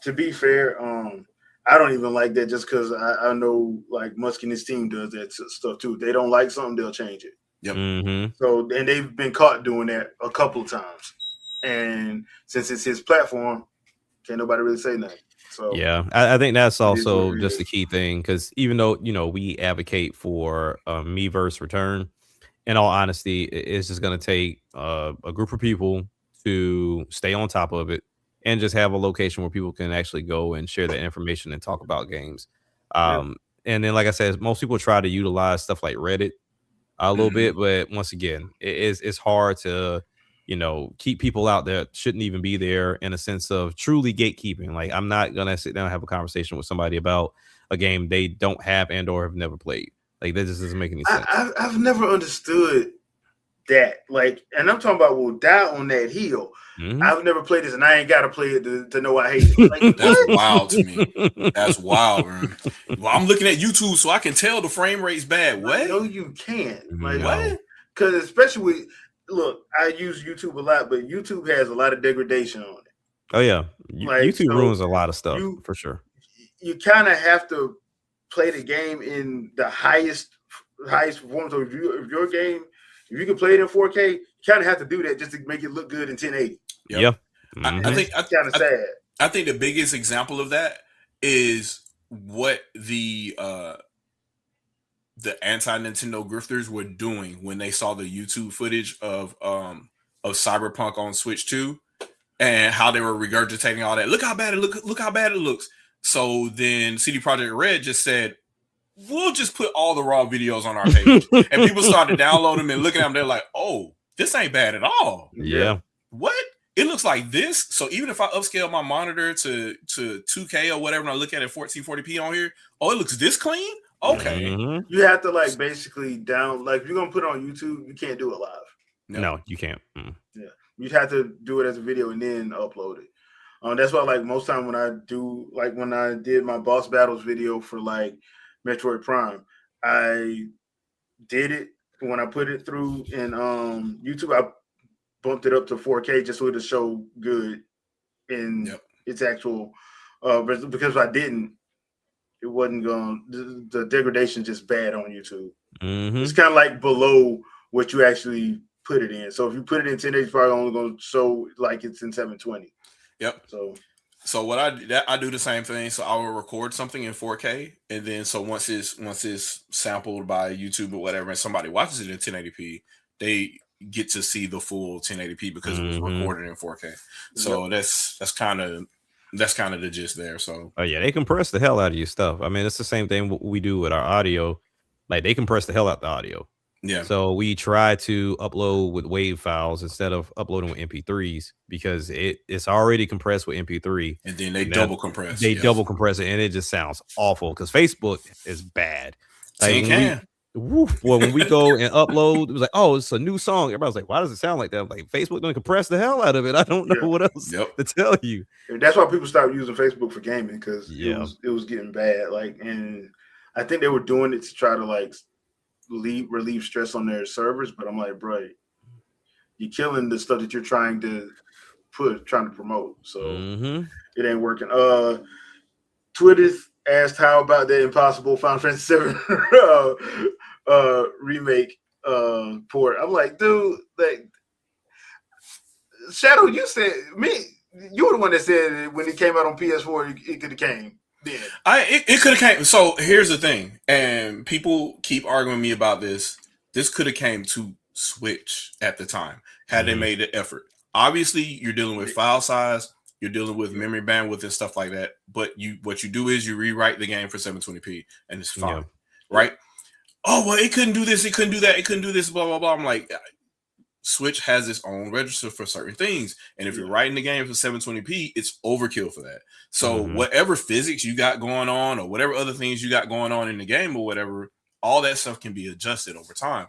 to be fair, I don't even like that just because I know like Musk and his team does that stuff too. They don't like something, they'll change it. Yep. Mm-hmm. So, and they've been caught doing that a couple of times. And since it's his platform, can't nobody really say nothing. So yeah, I think that's also what it just is. the key thing, because even though we advocate for Miiverse return, in all honesty, it's just going to take a group of people to stay on top of it and just have a location where people can actually go and share that information and talk about games. And then, like I said, most people try to utilize stuff like Reddit a little bit, but once again, it's hard to keep people out that shouldn't even be there, in a sense of truly gatekeeping. Like, I'm not gonna sit down and have a conversation with somebody about a game they don't have and or have never played. Like, that just doesn't make any sense. I've never understood that. Like, and I'm talking about will die on that hill. Mhm. I've never played this, and I ain't got to play it to know I hate it. Like, That's what? wild to me. That's wild, man. Well, I'm looking at YouTube, so I can tell the frame rate's bad. What? No, you can't. Like, No. what? Because especially with, look, I use YouTube a lot, but YouTube has a lot of degradation on it. Oh yeah, Like, YouTube so ruins a lot of stuff you- for sure. You kind of have to play the game in the highest performance. So if your game, if you can play it in 4K, you kind of have to do that just to make it look good in 1080. Yep. Yeah. I Mhm. think It's kind of sad. I think the biggest example of that is what the anti-Nintendo grifters were doing when they saw the YouTube footage of Cyberpunk on Switch 2 and how they were regurgitating all that. Look how bad it looks. So then CD Projekt Red just said, we'll just put all the raw videos on our page. And people started downloading them and looking at them. They're like, oh, this ain't bad at all. Yeah. What? It looks like this. So even if I upscale my monitor to 2K or whatever, and I look at it 1440p on here, oh, it looks this clean? Okay. Mhm. You have to like basically if you're gonna put it on YouTube, you can't do it live. No, you can't. You'd have to do it as a video and then upload it. That's why, like, most time when I did my boss battles video for like Metroid Prime, I did it when I put it through in YouTube. I bumped it up to 4K just so it'll show good in its actual. Because if I didn't, it wasn't going. The degradation just bad on YouTube. Mhm. It's kind of like below what you actually put it in. So if you put it in 1080, it's probably only going to show like it's in 720. Yep. So what I do the same thing. So I will record something in 4K, and then so once it's sampled by YouTube or whatever, and somebody watches it in 1080p, they get to see the full 1080p because it was recorded in 4K. So that's kind of the gist there. So oh yeah, they compress the hell out of your stuff. I mean, it's the same thing we do with our audio. Like, they compress the hell out the audio. yeah. So we try to upload with WAV files instead of uploading with MP3s, because it's already compressed with MP3. And then they double compress. They double compress it, and it just sounds awful because Facebook is bad. Like, when we go and upload, it was like, oh, it's a new song. Everybody's like, why does it sound like that? I'm like, Facebook don't compress the hell out of it. I don't know what else to tell you. That's why people stopped using Facebook for gaming, because Yeah. it was getting bad. Like, and I think they were doing it to try to like relieve stress on their servers. But I'm like, bro, you're killing the stuff that you're trying to promote. So it ain't working. Twitter asked how about the impossible Final Fantasy VII remake port. I'm like, dude, like, Shadow, you said you were the one that said when it came out on PS4 it could have came. Yeah. It could have came. So here's the thing, and people keep arguing me about this. This could have came to Switch at the time had they made the effort. Obviously, you're dealing with file size. You're dealing with memory bandwidth and stuff like that. But what you do is you rewrite the game for 720p, and it's fine, right? Oh well, it couldn't do this, it couldn't do that, it couldn't do this, blah blah blah. I'm like, Switch has its own register for certain things, and if you're writing the game for 720p, it's overkill for that. So whatever physics you got going on, or whatever other things you got going on in the game, or whatever, all that stuff can be adjusted over time.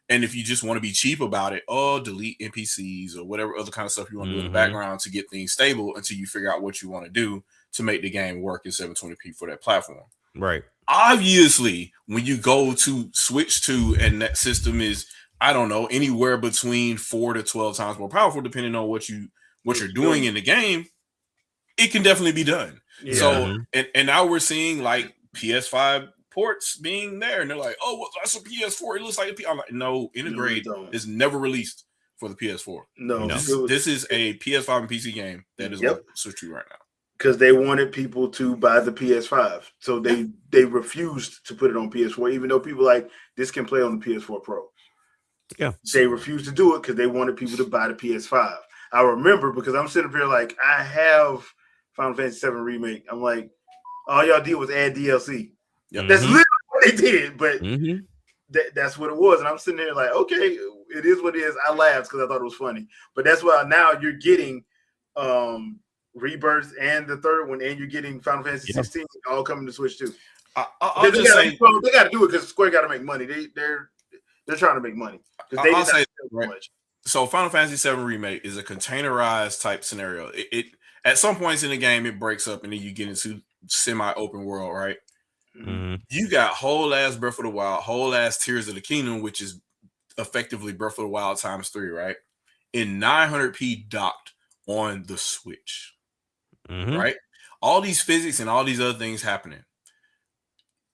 And if you just want to be cheap about it, delete NPCs or whatever other kind of stuff you want to do in the background to get things stable until you figure out what you want to do to make the game work in 720p for that platform. Right. Obviously, when you go to Switch 2 and that system is, I don't know, anywhere between 4 to 12 times more powerful, depending on what you're doing in the game, it can definitely be done. Yeah. So, and now we're seeing like PS5 ports being there, and they're like, oh, well, that's a PS4. It looks like I'm like, no, Integrate is never released for the PS4. No. This is a PS5 and PC game that is on Switch 2 right now. Because they wanted people to buy the PS5. So they refused to put it on PS4, even though people like, this can play on the PS4 Pro. Yeah. They refused to do it because they wanted people to buy the PS5. I remember because I'm sitting up here like, I have Final Fantasy VII Remake. I'm like, all y'all did was add DLC. Yep. That's literally what they did, but that's what it was. And I'm sitting there like, okay, it is what it is. I laughed because I thought it was funny. But that's why now you're getting Rebirth and the third one, and you're getting Final Fantasy 16 all coming to Switch too. I'll just say they got to do it because Square got to make money. They're trying to make money. I'll say much. So Final Fantasy VII Remake is a containerized type scenario. It at some points in the game it breaks up and then you get into semi-open world, right? You got whole ass Breath of the Wild, whole ass Tears of the Kingdom, which is effectively Breath of the Wild times 3, right? In 900p docked on the Switch, right? All these physics and all these other things happening.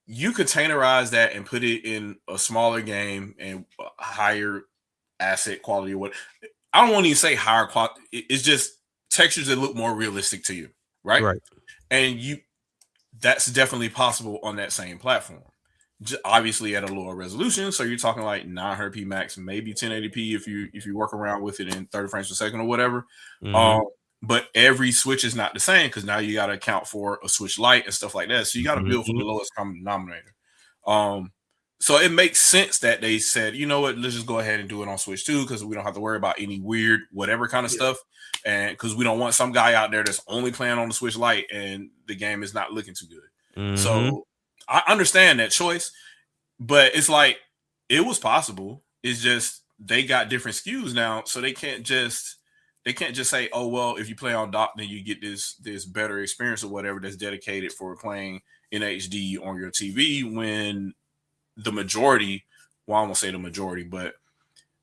You containerize that and put it in a smaller game and higher asset quality or what. I don't want to even say higher quality. It's just textures that look more realistic to you, right? Right. And that's definitely possible on that same platform. Obviously at a lower resolution, so you're talking like 900p max, maybe 1080p if you work around with it in 30 frames per second or whatever. But every Switch is not the same because now you got to account for a Switch Lite and stuff like that. So you got to build from the lowest common denominator. So it makes sense that they said, you know what, let's just go ahead and do it on Switch 2 because we don't have to worry about any weird whatever kind of stuff. And because we don't want some guy out there that's only playing on the Switch Lite and the game is not looking too good. So I understand that choice, but it's like it was possible. It's just they got different SKUs now, so they can't just say, oh well, if you play on dock, then you get this better experience or whatever that's dedicated for playing in HD on your TV when the majority, well, I won't say the majority, but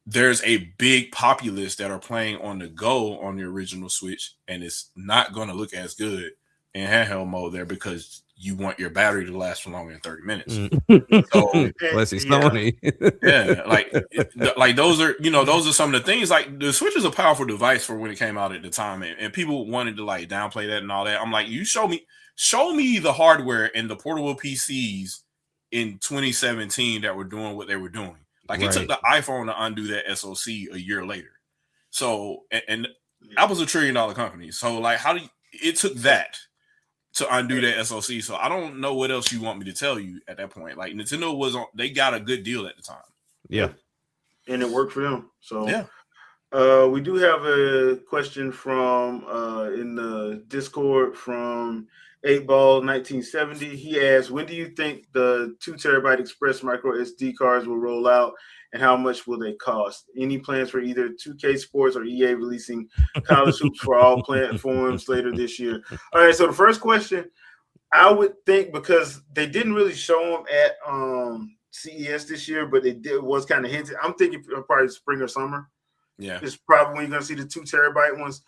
there's a big populace that are playing on the go on the original Switch, and it's not going to look as good in handheld mode there because you want your battery to last for longer than 30 minutes. So, let's see, Sony. like those are some of the things. Like the Switch is a powerful device for when it came out at the time, and people wanted to like downplay that and all that. I'm like, you show me the hardware and the portable PCs in 2017 that were doing what they were doing. Like it took the iPhone to undo that SoC a year later. So and Apple's $1 trillion company. So like it took that to undo that SoC. So I don't know what else you want me to tell you at that point. Like Nintendo they got a good deal at the time. Yeah. And it worked for them. So yeah. We do have a question from in the Discord from 8Ball 1970. He asked, when do you think the 2 terabyte express micro SD cards will roll out and how much will they cost? Any plans for either 2K Sports or EA releasing college hoops for all platforms later this year? All right, so the first question, I would think because they didn't really show them at CES this year, but it was kind of hinted. I'm thinking probably spring or summer. Yeah. It's probably when you're going to see the 2 terabyte ones.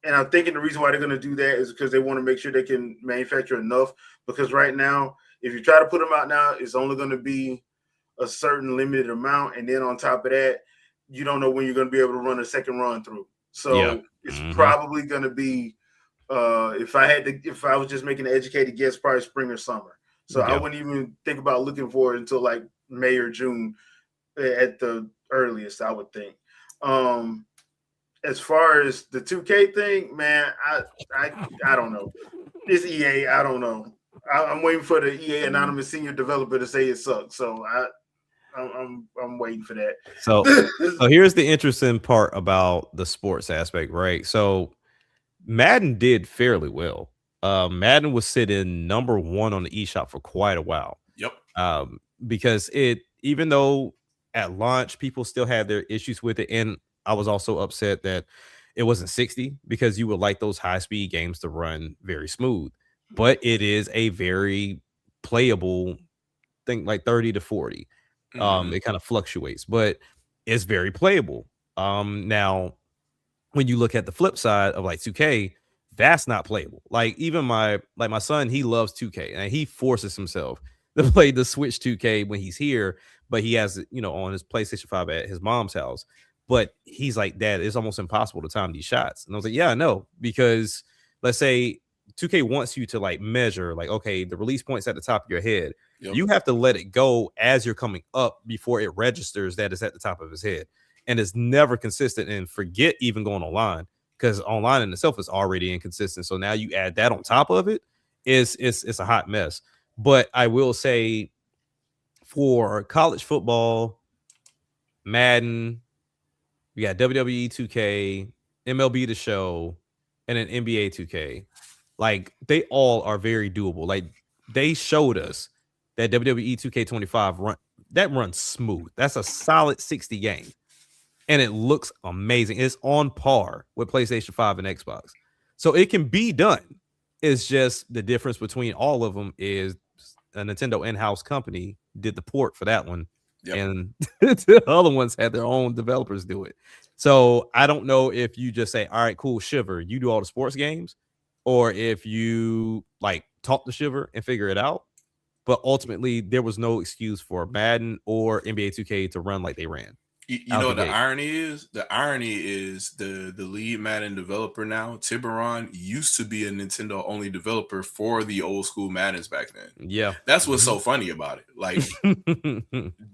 And I'm thinking the reason why they're going to do that is because they want to make sure they can manufacture enough. Because right now, if you try to put them out now, it's only going to be a certain limited amount. And then on top of that, you don't know when you're going to be able to run a second run through. So it's probably going to be, if I was just making an educated guess, probably spring or summer. So I wouldn't even think about looking for it until like May or June at the earliest, I would think. as far as the 2K thing, man, I don't know. It's EA. I don't know. I'm waiting for the EA anonymous senior developer to say it sucks. So I'm waiting for that. So here's the interesting part about the sports aspect, right? So Madden did fairly well. Madden was sitting number 1 on the eShop for quite a while. Yep. Because it, even though at launch people still had their issues with it, and I was also upset that it wasn't 60 because you would like those high speed games to run very smooth, but it is a very playable thing, like 30 to 40. It kind of fluctuates, but it's very playable. Now when you look at the flip side of like 2K, that's not playable. Like even my son, he loves 2K and he forces himself to play the Switch 2K when he's here, but he has it, on his PlayStation 5 at his mom's house. But he's like, Dad, it's almost impossible to time these shots. And I was like, yeah, I know, because let's say 2K wants you to like measure, like, okay, the release point's at the top of your head. Yep. You have to let it go as you're coming up before it registers that it's at the top of his head. And it's never consistent. And forget even going online, because online in itself is already inconsistent. So now you add that on top of it, it's a hot mess. But I will say, for college football, Madden, we got WWE 2K, MLB The Show, and an NBA 2K. Like, they all are very doable. Like, they showed us that WWE 2K25 runs smooth. That's a solid 60 game. And it looks amazing. It's on par with PlayStation 5 and Xbox. So it can be done. It's just the difference between all of them is a Nintendo in-house company did the port for that one. Yep. And the other ones had their own developers do it. So I don't know if you just say, all right, cool, Shiver, you do all the sports games, or if you like talk to Shiver and figure it out. But ultimately, there was no excuse for Madden or NBA 2K to run like they ran. You know what the irony is? The irony is the lead Madden developer now, Tiburon, used to be a Nintendo only developer for the old school Maddens back then. Yeah. That's what's so funny about it. Like,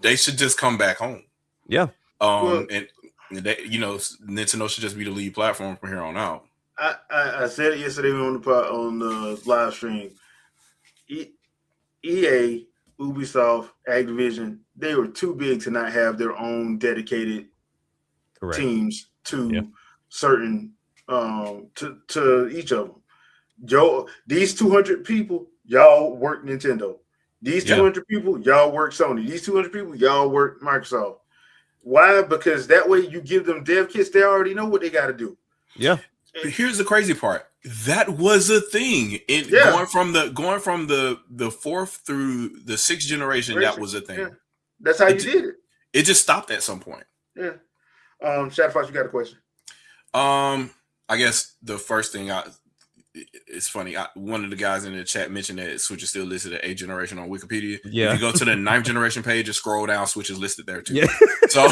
they should just come back home. Yeah. And they, Nintendo should just be the lead platform from here on out. I said it yesterday on the live stream. EA, Ubisoft, Activision, they were too big to not have their own dedicated teams to certain to each of them. These 200 people, y'all work Nintendo. These 200 people, y'all work Sony. These 200 people, y'all work Microsoft. Why? Because that way you give them dev kits, they already know what they got to do. Yeah. But here's the crazy part. That was a thing. Going from the fourth through the sixth generation, that was a thing. Yeah. That's how you did it. It just stopped at some point. Yeah. Shadowfox, you got a question? I guess the first thing it's funny. One of the guys in the chat mentioned that Switch is still listed at 8th generation on Wikipedia. Yeah. If you go to the 9th generation page and scroll down, Switch is listed there too. Yeah. So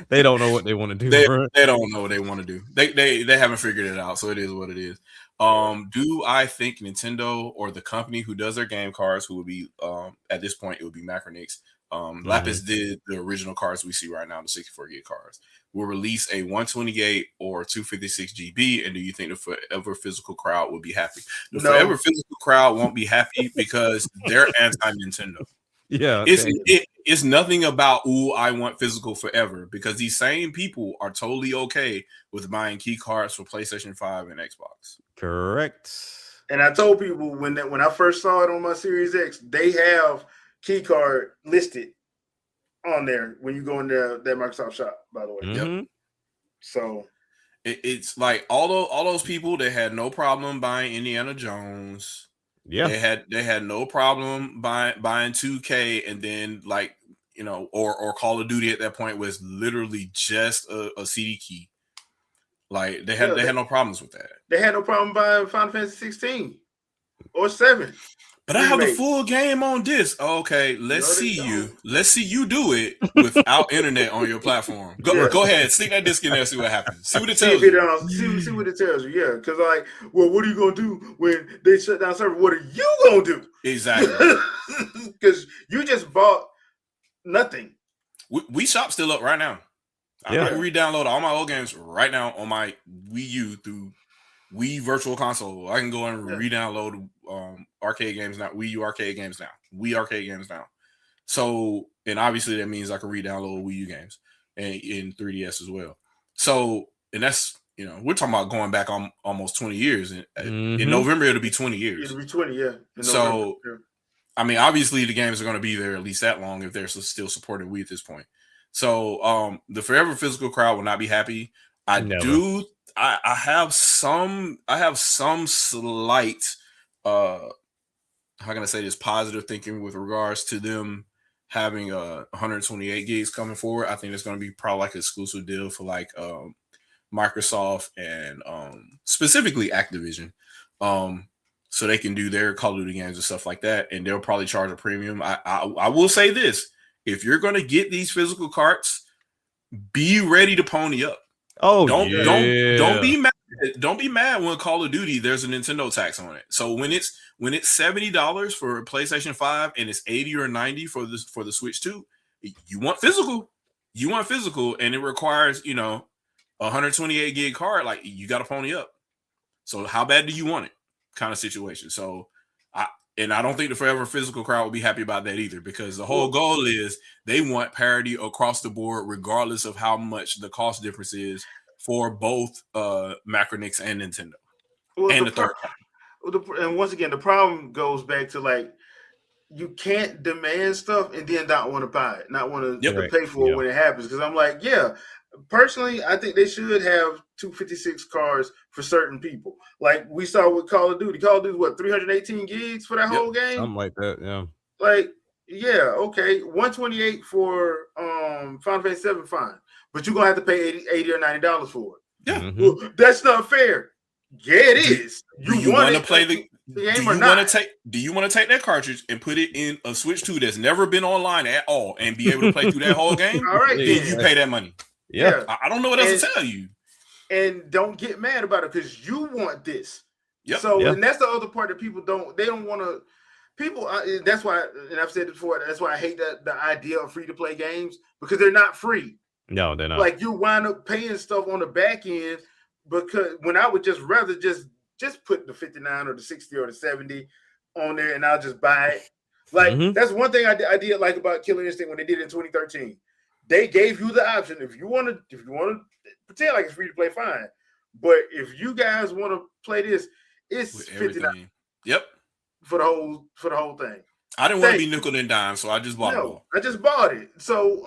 they don't know what they want to do. They don't know what they want to do. They haven't figured it out. So it is what it is. Do I think Nintendo or the company who does their game cards, who would be at this point it would be Macronix. Lapis did the original cards we see right now, the 64 gig cards. Will release a 128 or 256 GB, and do you think the forever physical crowd will be happy? The forever physical crowd won't be happy because they're anti-Nintendo. Yeah, it's nothing about I want physical forever, because these same people are totally okay with buying key cards for PlayStation 5 and Xbox. Correct. And I told people when I first saw it on my Series X, they have key card listed on there when you go in that Microsoft shop, by the way. Mm-hmm. Yep. So it's like all those people that had no problem buying Indiana Jones. Yeah, they had no problem buying 2K, and then or Call of Duty at that point was literally just a CD key. Like they had no problems with that. They had no problem buying Final Fantasy 16 or 7. But I have the full game on disc. Okay, let's see you do it without internet on your platform. Go ahead, stick that disc in there, see what happens. See what it tells you. See what it tells you. Yeah, because what are you gonna do when they shut down server? What are you gonna do? Exactly. Because you just bought nothing. We shop still up right now. Yeah. I can re-download all my old games right now on my Wii U through Wii Virtual Console. I can go and re-download arcade games now, Wii U arcade games now, Wii arcade games now. So, and obviously that means I can re-download Wii U games and in 3DS as well. So, and that's, we're talking about going back on almost 20 years. In November, it'll be 20 years. It'll be 20, yeah. So, I mean, obviously the games are going to be there at least that long if they're still supporting Wii at this point. So, the forever physical crowd will not be happy. I have some slight, how can I say this, positive thinking with regards to them having 128 gigs coming forward. I think it's going to be probably like an exclusive deal for like Microsoft and specifically Activision, so they can do their Call of Duty games and stuff like that, and they'll probably charge a premium. I will say this: if you're going to get these physical carts, be ready to pony up. Oh, don't be mad. Don't be mad when Call of Duty there's a Nintendo tax on it. So when it's $70 for PlayStation 5 and it's 80 or 90 for the Switch 2, you want physical. And it requires, 128 gig card. Like, you got to pony up. So how bad do you want it? Kind of situation. So I don't think the forever physical crowd will be happy about that either, because the whole goal is they want parity across the board, regardless of how much the cost difference is for both Macronix and Nintendo. And the third party. And once again, the problem goes back to, like, you can't demand stuff and then not want to buy it, not want to pay for it when it happens. Because I'm like, personally, I think they should have 256 cards for certain people. Like we saw with Call of Duty. Call of Duty, what, 318 gigs for that whole game? Something like that, yeah. Like, okay, 128 for Final Fantasy 7, fine. But you're going to have to pay $80 or $90 for it. Yeah. Well, that's not fair. Yeah, it is. Do you want to play the game or not? Do you want to take that cartridge and put it in a Switch 2 that's never been online at all and be able to play through that whole game? All right, then you pay that money. Yeah. I don't know what else to tell you. And don't get mad about it because you want this. Yep. So, and that's the other part that people don't want to. People, that's why, and I've said it before, that's why I hate the idea of free-to-play games, because they're not free. No, they're not. Like, you wind up paying stuff on the back end, because when I would just rather just put the 59 or the 60 or the 70 on there and I'll just buy it. Like, that's one thing I did like about Killer Instinct when they did it in 2013. They gave you the option. If you want to pretend like it's free to play, fine. But if you guys want to play this, it's $59. Yep. For the whole thing. I didn't want to be nickel and dime, so I just bought it. I just bought it. So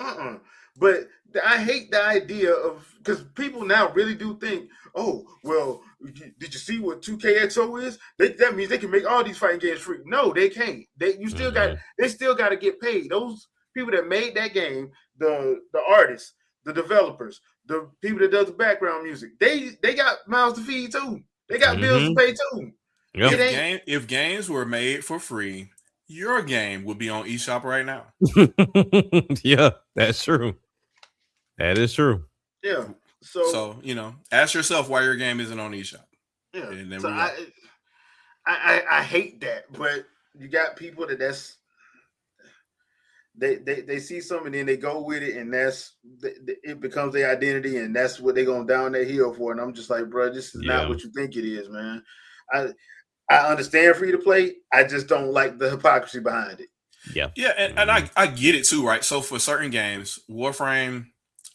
But I hate the idea of, because people now really do think, oh, well, did you see what 2KXO is? That means they can make all these fighting games free. No, they can't. They still got to get paid. Those people that made that game, the artists, the developers, the people that does the background music, they got mouths to feed too. They got bills to pay too. Yep. If games were made for free, your game would be on eShop right now. Yeah, that's true. That is true. Yeah. So ask yourself why your game isn't on eShop. Yeah. And then so I hate that, but you got people that's they see something and then they go with it, and it becomes their identity, and that's what they're going down that hill for. And I'm just like, bro, this is not what you think it is, man. I understand free to play. I just don't like the hypocrisy behind it. Yeah. Yeah, and I get it too, right? So for certain games, Warframe,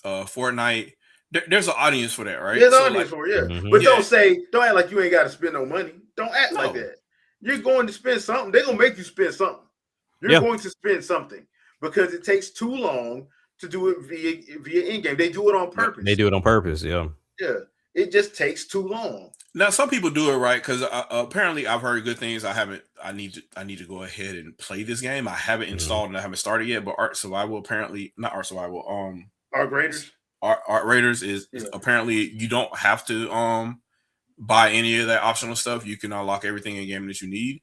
Fortnite, there's an audience for that, right? There's an audience for it, But don't act like you ain't got to spend no money. Don't act like that. You're going to spend something. They're going to make you spend something. You're going to spend something, because it takes too long to do it via in-game. They do it on purpose. They do it on purpose, yeah. Yeah. It just takes too long. Now, some people do it right, because apparently I've heard good things. I need to go ahead and play this game. I haven't installed and I haven't started yet. But Art Raiders is apparently you don't have to buy any of that optional stuff. You can unlock everything in game that you need.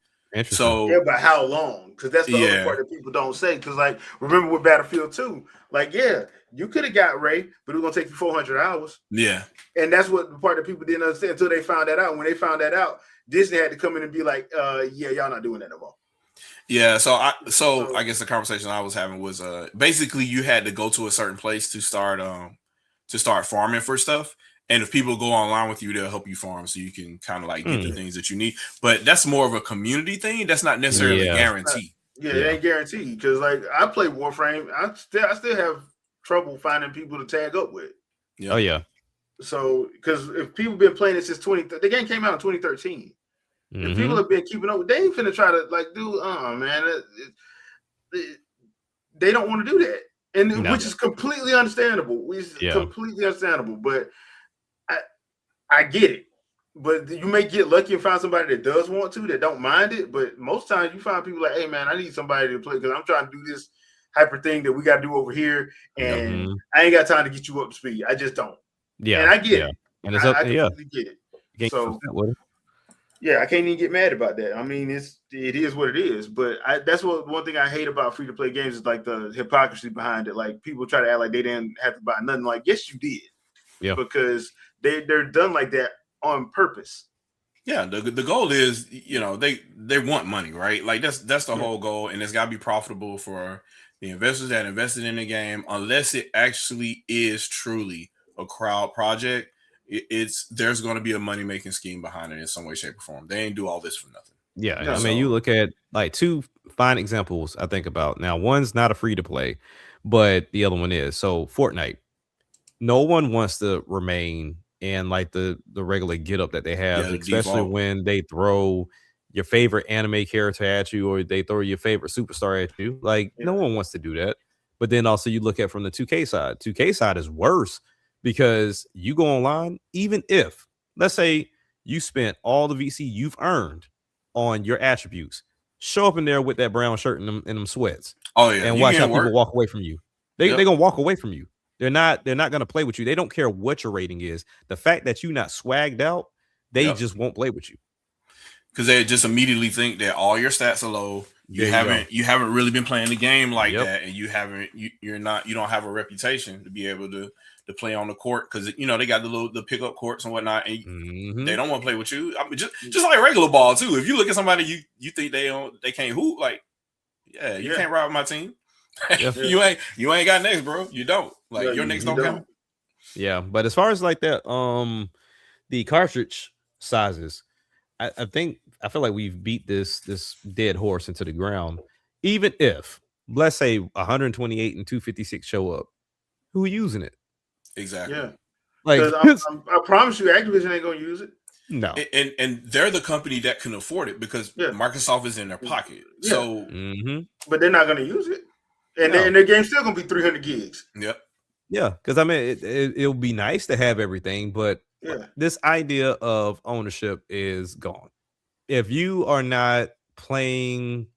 So but how long? Because that's the other part that people don't say. Because, like, remember with Battlefield 2, like, you could have got Ray, but it was gonna take you 400 hours. Yeah, and that's what the part that people didn't understand until they found that out. When they found that out, Disney had to come in and be like, y'all not doing that no more. Yeah, so I guess the conversation I was having was basically you had to go to a certain place to start to start farming for stuff. And if people go online with you, they'll help you farm so you can kind of like get the things that you need. But that's more of a community thing. That's not necessarily a guarantee. It ain't guaranteed because like I play Warframe, I still have trouble finding people to tag up with. Yeah. Oh yeah. So because if people been playing it since the game came out in 2013. If people have been keeping up, they ain't finna try to like do man. They don't want to do that. And which is completely understandable. Completely understandable. But I get it. But you may get lucky and find somebody that does want to, that don't mind it. But most times you find people like, hey man, I need somebody to play because I'm trying to do this hyper thing that we got to do over here, and I ain't got time to get you up to speed. I just don't. Yeah, and I get it. And it's up. I completely get it. So yeah, I can't even get mad about that. I mean, it is what it is. But that's one thing I hate about free to play games is like the hypocrisy behind it. Like people try to act like they didn't have to buy nothing. Like yes, you did. Yeah, because they're done like that on purpose. Yeah, the goal is, they want money, right? Like that's the whole goal, and it's got to be profitable for the investors that invested in the game. Unless it actually is truly a crowd project, there's going to be a money making scheme behind it in some way, shape, or form. They ain't do all this for nothing. Yeah, I mean, you look at like two fine examples I think about. Now, one's not a free to play, but the other one is. So Fortnite, no one wants to remain in like the regular get up that they have, especially when they throw your favorite anime character at you or they throw your favorite superstar at you. Like no one wants to do that. But then also you look at from the 2K side. 2K side is worse because you go online, even if let's say you spent all the VC you've earned on your attributes, show up in there with that brown shirt and them sweats. Oh yeah, and watch how people walk away from you. They're gonna walk away from you. They're not gonna play with you. They don't care what your rating is. The fact that you're not swagged out, they just won't play with you. Because they just immediately think that all your stats are low. You haven't really been playing the game like that, and you don't have a reputation to be able to play on the court because they got the pickup courts and whatnot, and they don't want to play with you. I mean, just like regular ball too. If you look at somebody you think they can't hoop, like you can't ride with my team. you ain't got next, bro. You don't your next don't count. Yeah, but as far as like that, the cartridge sizes, I feel like we've beat this dead horse into the ground. Even if let's say 128 and 256 show up, who are using it? Exactly. Yeah. Like I promise you, Activision ain't gonna use it. No. And they're the company that can afford it because Microsoft is in their pocket. Yeah. So, but they're not gonna use it, and their game's still gonna be 300 gigs. Yep. Yeah, because I mean, it'll be nice to have everything, but this idea of ownership is gone. If you are not playing,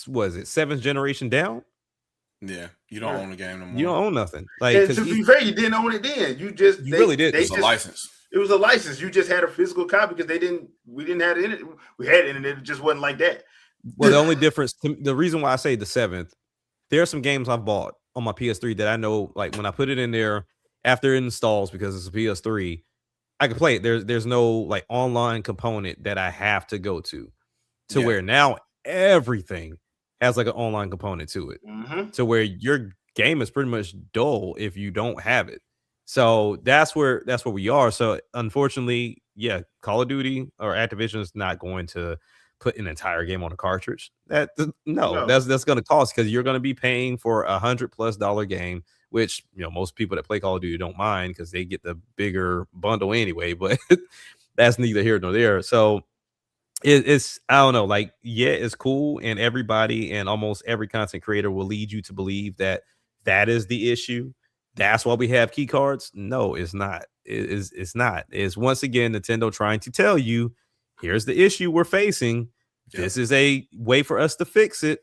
was it 7th generation down? Yeah, you don't own the game no more. You don't own nothing. Like, and to be fair, you didn't own it then. You really did. It was a license. It was a license. You just had a physical copy because we didn't have it in it. We had it and it just wasn't like that. Well, the only difference, the reason why I say the 7th, there are some games I've bought on my PS3 that I know, like when I put it in there after it installs because it's a PS3, I can play it. There's no like online component that I have to go to where now everything has like an online component to it, to where your game is pretty much dull if you don't have it. So that's where we are. So unfortunately, Call of Duty or Activision is not going to put an entire game on a cartridge. That's going to cost because you're going to be paying for $100+ game, which most people that play Call of Duty don't mind because they get the bigger bundle anyway. But that's neither here nor there. So it's I don't know, like it's cool, and everybody and almost every content creator will lead you to believe that is the issue. That's why we have key cards. No, it's not. It's not. It's once again Nintendo trying to tell you, here's the issue we're facing. This is a way for us to fix it.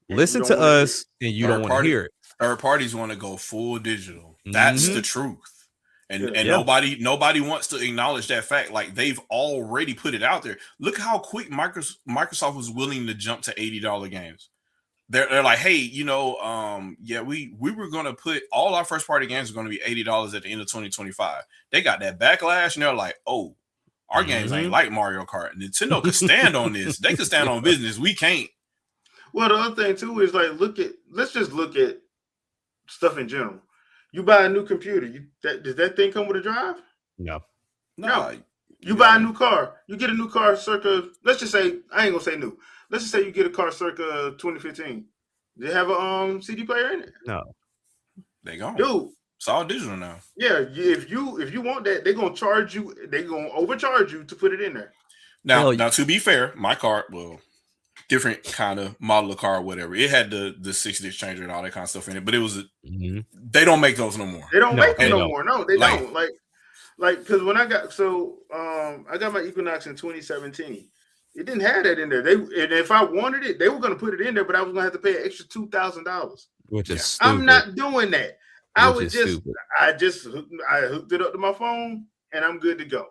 Listen to us, and you don't want to hear it. Third parties want to go full digital. That's the truth. And nobody wants to acknowledge that fact. Like they've already put it out there. Look how quick Microsoft was willing to jump to $80 games. They're like, hey, we were gonna put all our first party games are gonna be $80 at the end of 2025. They got that backlash, and they're like, oh, our games ain't like Mario Kart. Nintendo could stand on this. They could stand on business. We can't. Well, the other thing too is like, let's just look at stuff in general. You buy a new computer. Does that thing come with a drive? No. No. You buy a new car. You get a new car circa, let's just say, I ain't gonna say new. Let's just say you get a car circa 2015. They have a CD player in it. No. They gone. Dude. It's all digital now. Yeah, if you want that, they're gonna charge you, they're gonna overcharge you to put it in there. Now to be fair, my car, different kind of model of car or whatever. It had the 6 disc changer and all that kind of stuff in it, but it was they don't make those no more. They don't make them no more. No, they don't. Like because when I got I got my Equinox in 2017. It didn't have that in there. And if I wanted it, they were gonna put it in there, but I was gonna have to pay an extra $2,000. Which is stupid. I'm not doing that. I hooked it up to my phone and I'm good to go.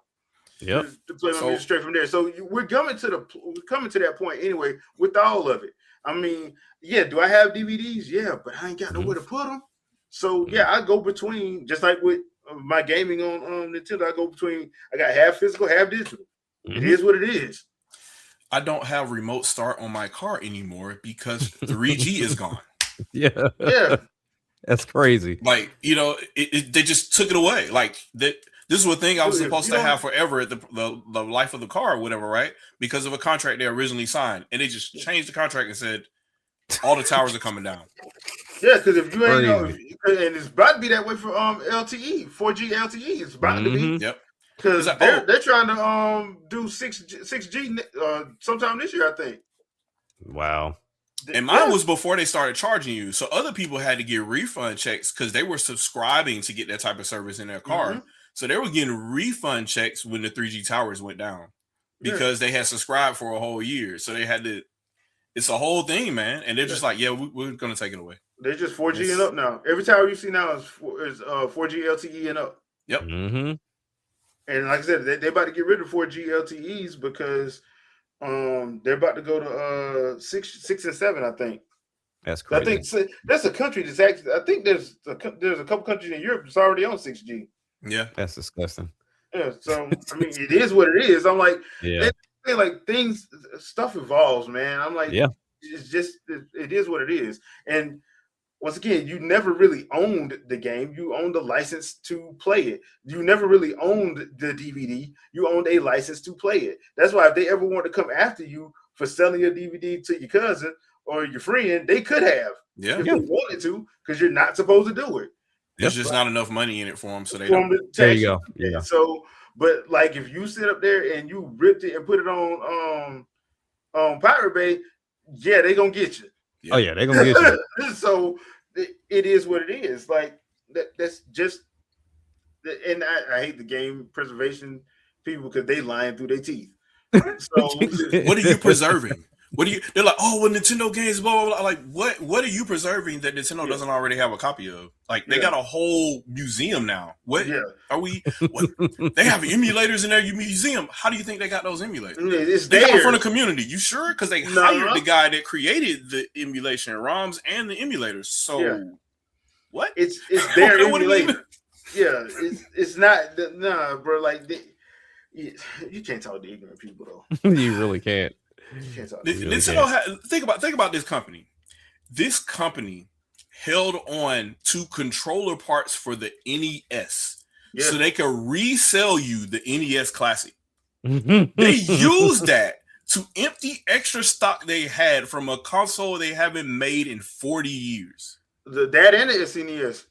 Yep. To play my music straight from there. So we're coming to that point anyway with all of it. I mean, yeah, do I have DVDs? Yeah, but I ain't got nowhere to put them. So yeah, I go between, just like with my gaming on Nintendo, I got half physical, half digital. It is what it is. I don't have remote start on my car anymore because 3G is gone. Yeah. Yeah. That's crazy. Like, they just took it away. Like that. This is what thing I was supposed to have forever at the life of the car or whatever, right? Because of a contract they originally signed, and they just changed the contract and said all the towers are coming down. Yeah, because if you ain't know, and it's about to be that way for LTE, 4G LTE. It's about to be. Yep. Because they're trying to do 6G sometime this year, I think. Wow. And mine was before they started charging you. So other people had to get refund checks because they were subscribing to get that type of service in their car. So they were getting refund checks when the 3G towers went down because they had subscribed for a whole year. So they had to, it's a whole thing, man. And they're just like, yeah, we're going to take it away. They're just 4G and up now. Every tower you see now is 4G LTE and up. Yep. And like I said, they're about to get rid of 4G LTEs because they're about to go to 6 and 7, I think. That's crazy. I think that's a country that's actually. I think there's a couple countries in Europe that's already on 6G. Yeah, that's disgusting. Yeah, so I mean, it is what it is. I'm like, stuff evolves, man. I'm like, it's just it is what it is. And once again, you never really owned the game. You owned the license to play it. You never really owned the DVD. You owned a license to play it. That's why if they ever want to come after you for selling your DVD to your cousin or your friend, they could have. If they wanted to, because you're not supposed to do it. There's just not enough money in it for them, so they don't. There you go. Yeah. So, but like if you sit up there and you ripped it and put it on Pirate Bay, yeah, they gonna get you. Oh yeah, they gonna get you. So it is what it is. Like that's just. And I hate the game preservation people because they lying through their teeth. So what are you preserving? They're like, oh, well, Nintendo games, blah, blah, blah. Like, what are you preserving that Nintendo doesn't already have a copy of? Like, they got a whole museum now. What are we? They have emulators in their museum. How do you think they got those emulators? They got them from the community. You sure? Because they hired the guy that created the emulation ROMs and the emulators. So, what? It's their emulator. Yeah, it's not. Nah, bro. Like, you can't talk to ignorant people though. You really can't. Nintendo think about this company. This company held on to controller parts for the NES so they could resell you the NES Classic. They used that to empty extra stock they had from a console they haven't made in 40 years. That and the SNES.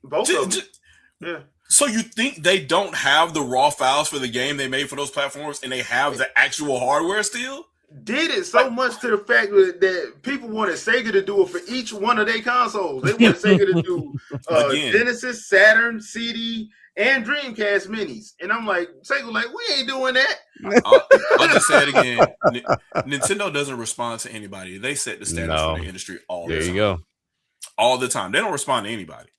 Both of them. Yeah. So you think they don't have the raw files for the game they made for those platforms and they have the actual hardware still? Did it so much to the fact that people wanted Sega to do it for each one of their consoles. They wanted Sega to do Genesis, Saturn, CD, and Dreamcast minis. And I'm like, Sega, like, we ain't doing that. I'll just say it again. Nintendo doesn't respond to anybody. They set the standards for the industry all the time. There you go. All the time. They don't respond to anybody.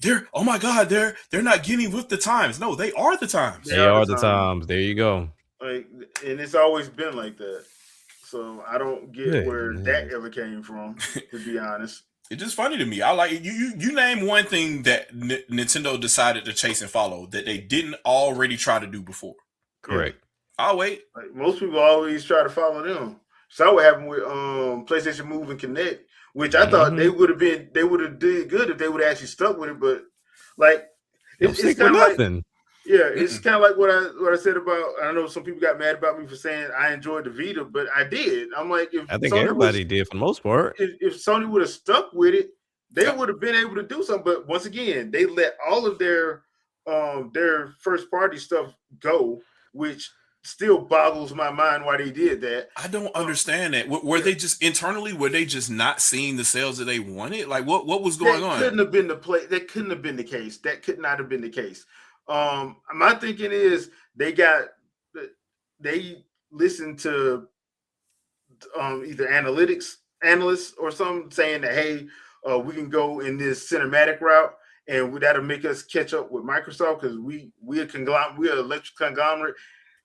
They're oh my God, they're not getting with the times. No, they are the times. They are the times. There you go. Like, and it's always been like that. So I don't get where that ever came from, to be honest. It's just funny to me. I like you name one thing that Nintendo decided to chase and follow that they didn't already try to do before. Correct. I'll wait. Like most people always try to follow them. saw what happened with PlayStation Move and Connect, which I thought they would have did good if they would have actually stuck with it, but like it's Stick kind with of like nothing. it's kind of like what I said about. I know some people got mad about me for saying I enjoyed the Vita, but I did. I'm like, if I think Sony everybody did for the most part. if Sony would have stuck with it, they would have been able to do something. But once again, they let all of their first party stuff go, which still boggles my mind why they did that. I don't understand that. Were they just internally? Were they just not seeing the sales that they wanted? Like what was going on? Couldn't have been the play. That couldn't have been the case. That could not have been the case. My thinking is they listened to either analysts or some saying that, hey, we can go in this cinematic route and that'll make us catch up with Microsoft because we're an electric conglomerate.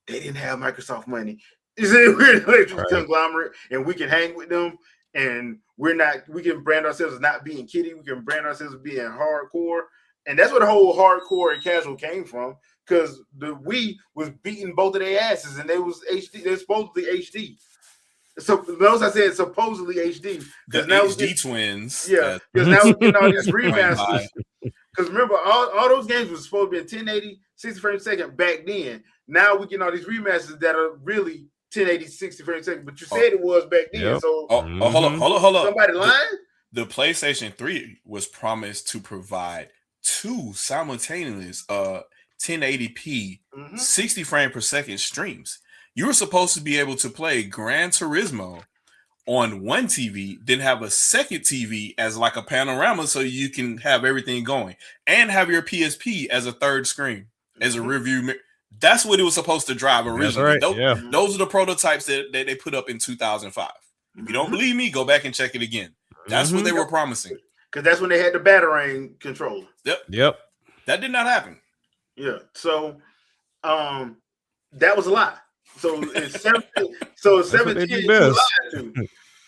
They didn't have Microsoft money. We're an electric conglomerate and we can hang with them, and we can brand ourselves as not being kiddie. We can brand ourselves as being hardcore. And that's where the whole hardcore and casual came from, because the Wii was beating both of their asses, and they was HD. They're supposedly HD. So those I said supposedly HD. The now HD twins. Yeah, because now we're getting all these remasters. Because remember, all those games were supposed to be in 1080, 60 frames a second back then. Now we're getting all these remasters that are really 1080, 60 frames a second. But you said it was back then. Yep. So hold up. Somebody lying? The PlayStation 3 was promised to provide 2 simultaneous 1080p 60 frame per second streams. You were supposed to be able to play Gran Turismo on one TV, then have a second TV as like a panorama so you can have everything going, and have your PSP as a third screen, as a review mirror. That's what it was supposed to drive originally. Those are the prototypes that they put up in 2005. If you don't believe me, go back and check it again. That's what they were promising. Because that's when they had the Batarang controller. Yep. That did not happen. Yeah. So that was a lie. So in 7th gen,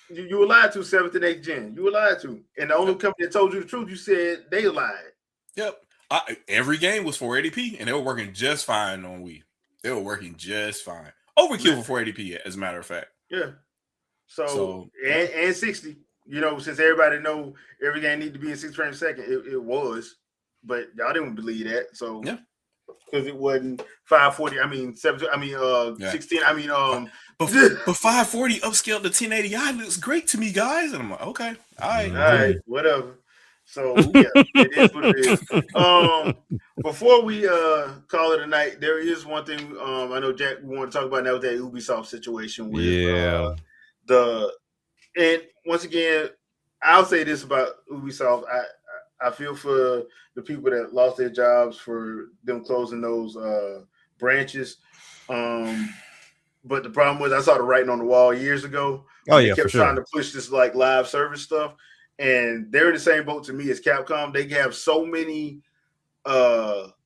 you were lied to 7th and 8th gen. You were lied to. And the only company that told you the truth, you said they lied. Yep. Every game was 480p, and they were working just fine on Wii. They were working just fine. Overkill for 480p, as a matter of fact. Yeah. So and 60. You know, since everybody know every game need to be in 60 frames a second, it was. But y'all didn't believe that. So yeah. Because it wasn't 540. I mean, 7. I mean, 16. I mean, but 540 upscaled to 1080i looks great to me, guys. And I'm like, okay, all right, whatever. So yeah, it is what it is. Before we call it a night, there is one thing I know Jack we want to talk about now with that Ubisoft situation with and once again, I'll say this about Ubisoft. I feel for the people that lost their jobs for them closing those branches. But the problem was I saw the writing on the wall years ago. They kept trying to push this like live service stuff. And they're in the same boat to me as Capcom. They have so many IPs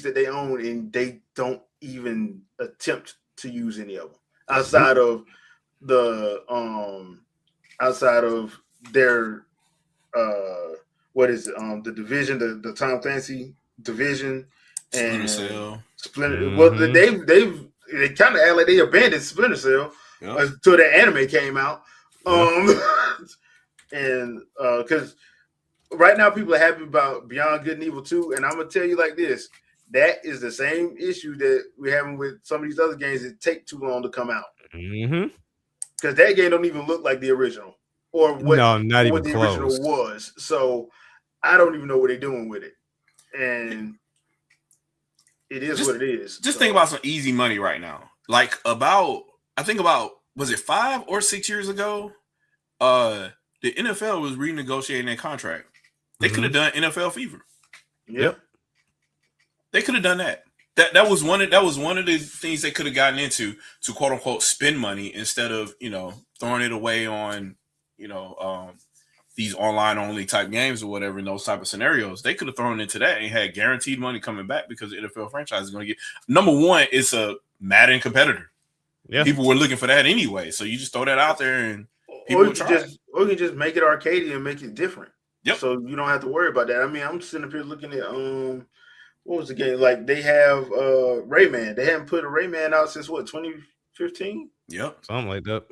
that they own, and they don't even attempt to use any of them outside of their what is it? The Division, the Tom Clancy Division, and Splinter. Well, they kind of act like they abandoned Splinter Cell until the anime came out. And because right now people are happy about Beyond Good and Evil 2, and I'm gonna tell you like this: that is the same issue that we're having with some of these other games that take too long to come out. Because that game don't even look like the original, or what the original was. So I don't even know what they're doing with it, and it is what it is. Just think about some easy money right now. Like was it 5 or 6 years ago? The NFL was renegotiating their contract. They could have done NFL Fever. Yep. They could have done that. That was one of the things they could have gotten into to quote unquote spend money instead of, throwing it away on, these online only type games or whatever in those type of scenarios. They could have thrown into that and had guaranteed money coming back because the NFL franchise is going to get number one, it's a Madden competitor. Yeah. People were looking for that anyway. So you just throw that out there and or you can just make it arcade and make it different. Yep. So you don't have to worry about that. I mean, I'm sitting up here looking at what was the game? Like they have Rayman. They haven't put a Rayman out since what, 2015? Yep. Something like that.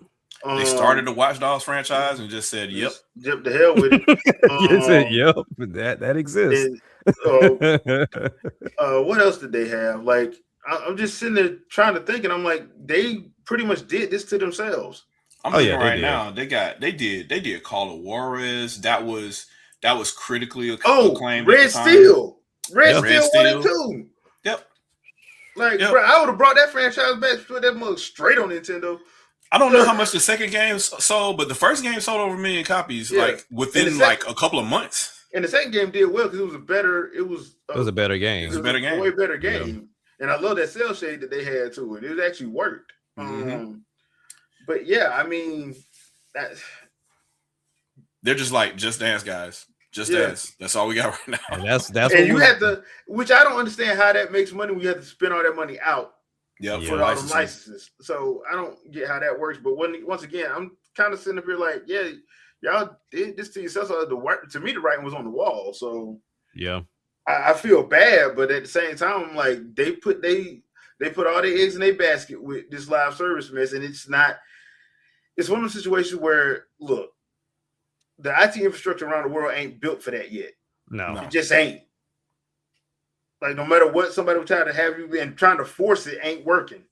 They started the Watch Dogs franchise and just said, "Yep, Yep, the hell with it." You said, yep, that exists. And, what else did they have? Like, I'm just sitting there trying to think, and I'm like, they pretty much did this to themselves. I'm Oh, thinking yeah, they right did. now they did Call of Juarez. That was critically Oh, acclaimed. Red Steel. Red Yeah. Steel Red 1 and Steel. 2. Yep. Like, Yep. bro, I would have brought that franchise back, put that mug straight on Nintendo. I don't know how much the second game sold, but the first game sold over 1 million copies, Yeah. like within like a couple of months. And the second game did well because it was a better game. It was a better game. Way better game. And I love that cell shade that they had to it. It actually worked. But yeah, I mean, they're just like Just Dance guys. Just Dance. That's all we got right now. And that's and what you have to, which I don't understand how that makes money when you have to spend all that money out. Yeah, For all the licenses. So I don't get how that works. But once again, I'm kind of sitting up here like, yeah, y'all did this to yourself. So to me, the writing was on the wall. So yeah, I feel bad, but at the same time, I'm like, they put all their eggs in their basket with this live service mess, and it's one of those situations where, look, the IT infrastructure around the world ain't built for that yet. no. It just ain't. Like, no matter what somebody would try to have you and trying to force it ain't working.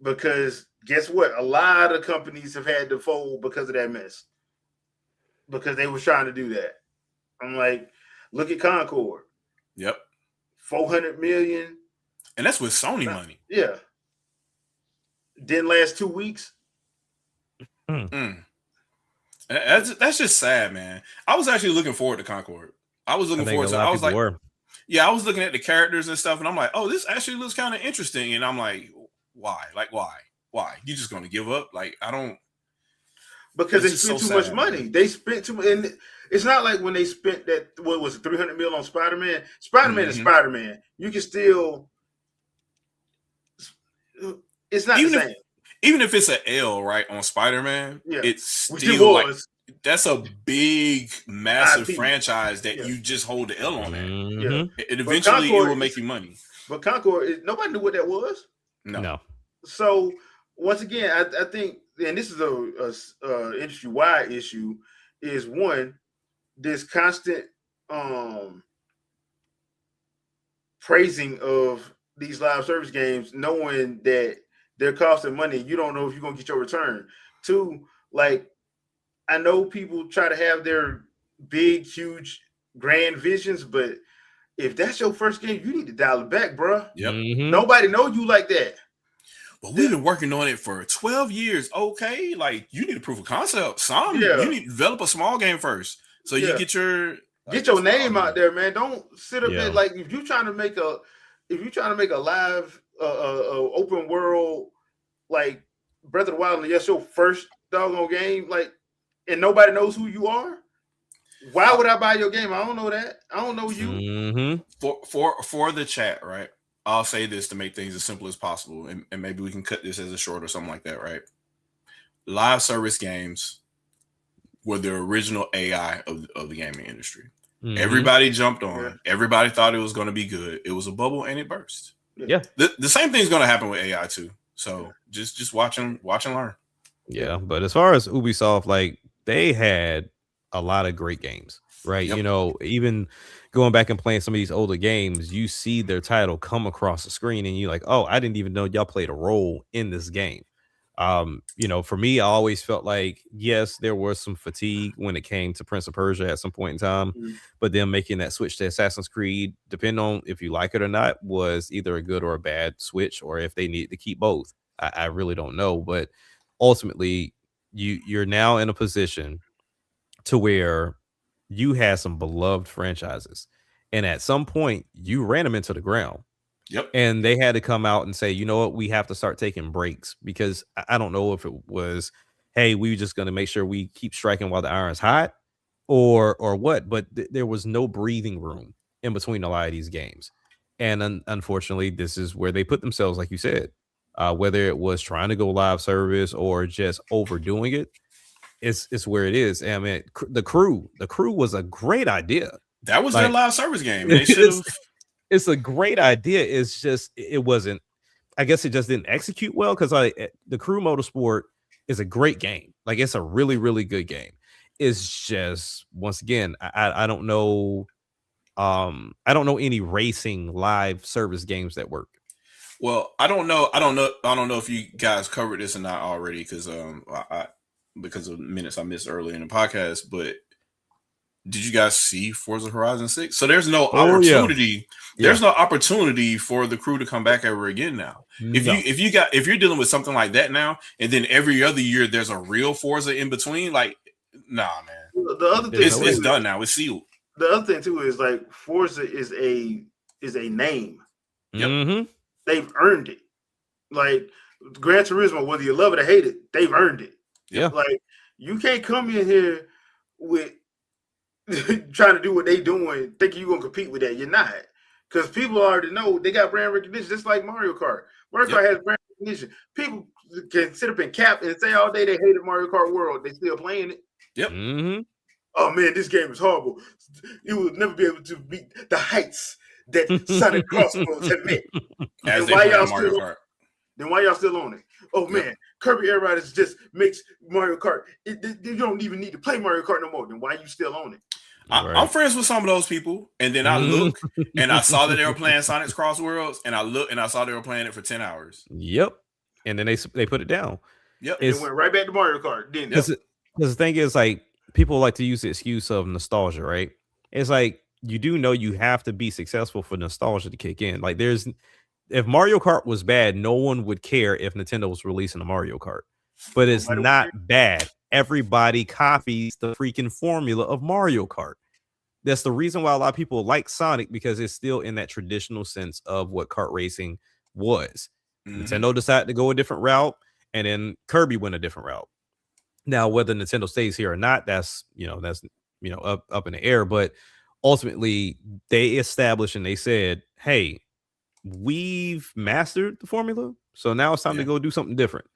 Because guess what? A lot of companies have had to fold because of that mess. Because they was trying to do that. I'm like, look at Concord. Yep. 400 million. And that's with Sony money. Yeah. Didn't last 2 weeks. That's just sad, man. I was actually looking forward to Concord. I was looking forward to it. I was like, yeah, I was looking at the characters and stuff, and I'm like, oh, this actually looks kind of interesting. And I'm like, why? Like, why? You just gonna give up? Like, I don't. Because they spent too much money. Man. They spent too much, and it's not like when they spent that. What was it? 300 million on Spider-Man. Spider-Man is Spider-Man. You can still. It's not the same. Even if it's an L, right, on Spider-Man, it's still like that's a big, massive franchise that you just hold the L on that. Yeah. And eventually it will make you money. But Concord, nobody knew what that was. No. So once again, I think, and this is a industry-wide issue, is one, this constant praising of these live service games, knowing that they're costing money. You don't know if you're going to get your return. Two, like, I know people try to have their big, huge, grand visions, but if that's your first game, you need to dial it back, bro. Yep. Nobody know you like that. But we've been working on it for 12 years. Okay, like, you need to prove a concept. You need to develop a small game first, so you get your name out there, man. Don't sit up there like if you're trying to make a live open world like Breath of the Wild, and that's your first doggone game, like, and nobody knows who you are. Why would I buy your game? I don't know that. I don't know you. For the chat, right? I'll say this to make things as simple as possible, and maybe we can cut this as a short or something like that, right? Live service games were the original AI of the gaming industry. Everybody jumped on it. Everybody thought it was going to be good. It was a bubble and it burst. Yeah. The same thing's going to happen with AI too. So just watch and learn. Yeah, but as far as Ubisoft, like, they had a lot of great games, right? Yep. You know, even going back and playing some of these older games, you see their title come across the screen and you're like, oh, I didn't even know y'all played a role in this game. You know, for me, I always felt like, yes, there was some fatigue when it came to Prince of Persia at some point in time, but then making that switch to Assassin's Creed, depending on if you like it or not, was either a good or a bad switch, or if they need to keep both. I really don't know, but ultimately you're now in a position to where you had some beloved franchises, and at some point you ran them into the ground. Yep. And they had to come out and say, you know what, we have to start taking breaks, because I don't know if it was, hey, we're just going to make sure we keep striking while the iron's hot, or what, but there was no breathing room in between a lot of these games. And unfortunately, this is where they put themselves, like you said, whether it was trying to go live service or just overdoing it. It's where it is. And I mean, the crew was a great idea. That was their live service game. They should have. It's a great idea. It's just it wasn't I guess it just didn't execute well because the Crew Motorsport is a great game. Like it's a really, really good game. It's just once again, I don't know. I don't know any racing live service games that work. Well, I don't know if you guys covered this or not already because because of minutes I missed earlier in the podcast. But did you guys see Forza Horizon 6? So there's no opportunity. Yeah. There's no opportunity for the crew to come back ever again now. If you're dealing with something like that now, and then every other year there's a real Forza in between, like nah, man. The other thing it's done now. It's sealed. The other thing too is like Forza is a name. Yep. Mm-hmm. They've earned it. Like Gran Turismo, whether you love it or hate it, they've earned it. Yeah. Like you can't come in here with trying to do what they doing, thinking you're gonna compete with that. You're not. Because people already know they got brand recognition, just like Mario Kart. Mario Kart has brand recognition. People can sit up and cap and say all day they hated Mario Kart World. They still playing it. Yep. Mm-hmm. Oh man, this game is horrible. You will never be able to beat the heights that Sonic Crossroads have met. As they play Mario Kart. Then why y'all still on it? Oh man, Kirby Air Riders just makes Mario Kart. You don't even need to play Mario Kart no more. Then why you still on it? I'm friends with some of those people, and then I look and I saw that they were playing Sonic's Crossworlds, and I looked and I saw they were playing it for 10 hours. Yep. And then they put it down. Yep. It went right back to Mario Kart, didn't it? Because the thing is, like, people like to use the excuse of nostalgia, right? It's like you do know you have to be successful for nostalgia to kick in. Like, if Mario Kart was bad, no one would care if Nintendo was releasing a Mario Kart. But it's not bad. Everybody copies the freaking formula of Mario Kart. That's the reason why a lot of people like Sonic, because it's still in that traditional sense of what kart racing was. Mm-hmm. Nintendo decided to go a different route, and then Kirby went a different route. Now, whether Nintendo stays here or not, that's up in the air. But ultimately, they established and they said, "Hey, we've mastered the formula, so now it's time to go do something different."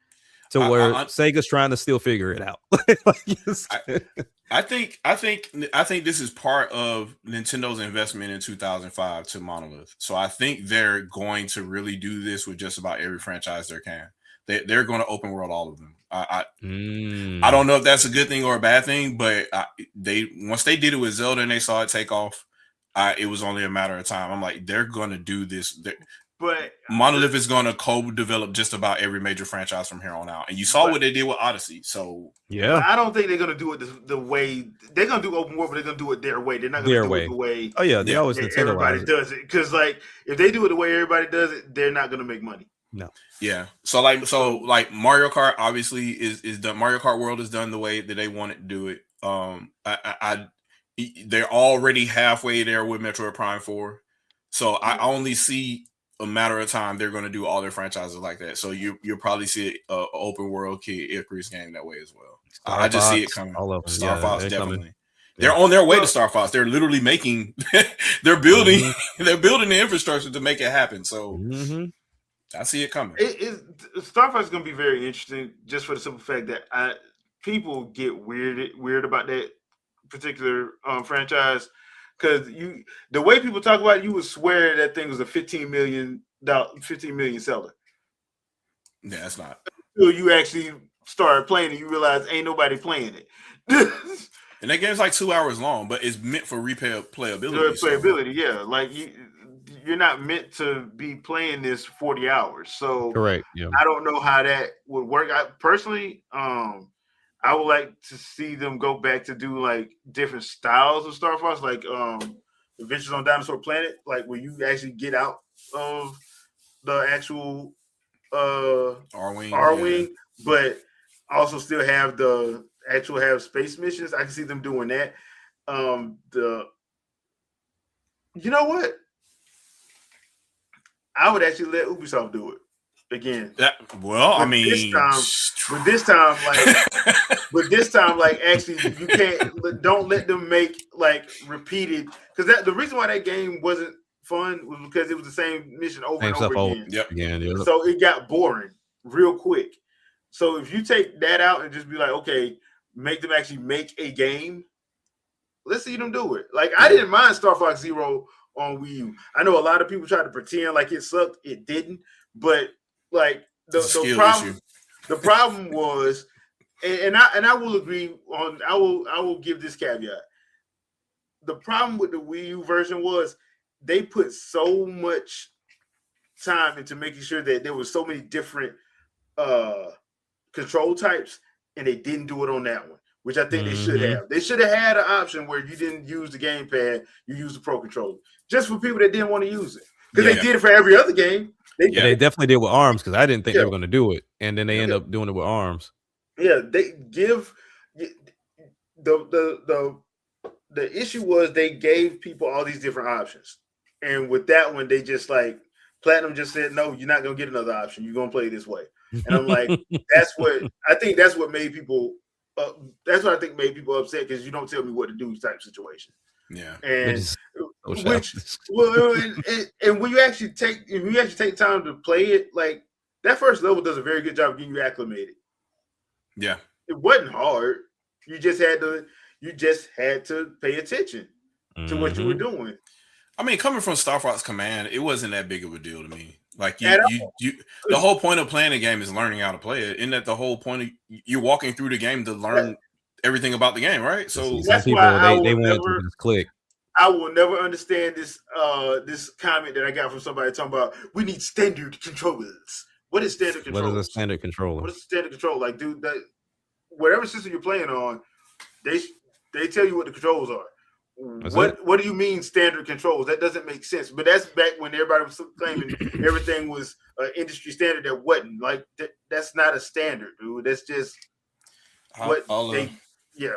To where Sega's trying to still figure it out. I think this is part of Nintendo's investment in 2005 to Monolith. So I think they're going to really do this with just about every franchise they can. They're going to open world all of them. I don't know if that's a good thing or a bad thing, but once they did it with Zelda and they saw it take off, it was only a matter of time. I'm like, they're going to do this. But Monolith is going to co-develop just about every major franchise from here on out. And you saw what they did with Odyssey. So yeah, I don't think they're going to do it the way they're going to do open world, but they're going to do it their way. They're not going to do it the way. Oh yeah, they always everybody does it. Because like if they do it the way everybody does it, they're not going to make money. No. Yeah. So Mario Kart obviously is done. Mario Kart World is done the way that they want it to do it. They're already halfway there with Metroid Prime 4. So I only see a matter of time they're going to do all their franchises like that. So you'll probably see an open world Kid Icarus game that way as well. I just see it coming. All of them. Star Fox definitely. They're on their way to Star Fox. They're literally making. They're building. They're building the infrastructure to make it happen. So I see it coming. Star Fox is going to be very interesting, just for the simple fact that people get weird about that particular franchise. Because the way people talk about it, you would swear that thing was a $15 million seller. Yeah, it's not. Until you actually start playing it, you realize ain't nobody playing it. And that game's like 2 hours long, but it's meant for playability. Playability, yeah. Like you're not meant to be playing this 40 hours. So correct. Yeah. I don't know how that would work. I would like to see them go back to do like different styles of Star Fox, like Adventures on Dinosaur Planet, like where you actually get out of the actual R-Wing, but also still have have space missions. I can see them doing that. You know what? I would actually let Ubisoft do it again. This time, actually, you can't. Don't let them make like repeated, because the reason why that game wasn't fun was because it was the same mission over and over again. Yep. So it got boring real quick. So if you take that out and just be like, okay, make them actually make a game. Let's see them do it. Like I didn't mind Star Fox Zero on Wii U. I know a lot of people try to pretend like it sucked. It didn't, but like the skill problem. issue. The problem was, and I will agree on. I will give this caveat. The problem with the Wii U version was they put so much time into making sure that there was so many different control types, and they didn't do it on that one, which I think they should have. They should have had an option where you didn't use the gamepad, you use the Pro Controller, just for people that didn't want to use it, because they did it for every other game. They definitely did with ARMS, because I didn't think they were going to do it, and then they end up doing it with ARMS. Yeah, they give the issue was they gave people all these different options, and with that one, they just like Platinum just said, no, you're not gonna get another option. You're gonna play this way, and I'm like, that's what made people. That's what I think made people upset, because you don't tell me what to do type situation. Yeah, and and when you actually take time to play it, like that first level does a very good job of getting you acclimated. Yeah, it wasn't hard. You just had to pay attention to what you were doing. I mean, coming from Star Fox Command, it wasn't that big of a deal to me. Like the whole point of playing the game is learning how to play it. Isn't that the whole point of you're walking through the game to learn everything about the game, right? So some people they want to just click. I will never understand this this comment that I got from somebody talking about we need standard controllers. What is standard controller? What is a standard controller? What is a standard controller? Like, dude, that whatever system you're playing on, they tell you what the controls are. What do you mean standard controls? That doesn't make sense. But that's back when everybody was claiming everything was industry standard that wasn't. Like that's not a standard, dude. That's just yeah.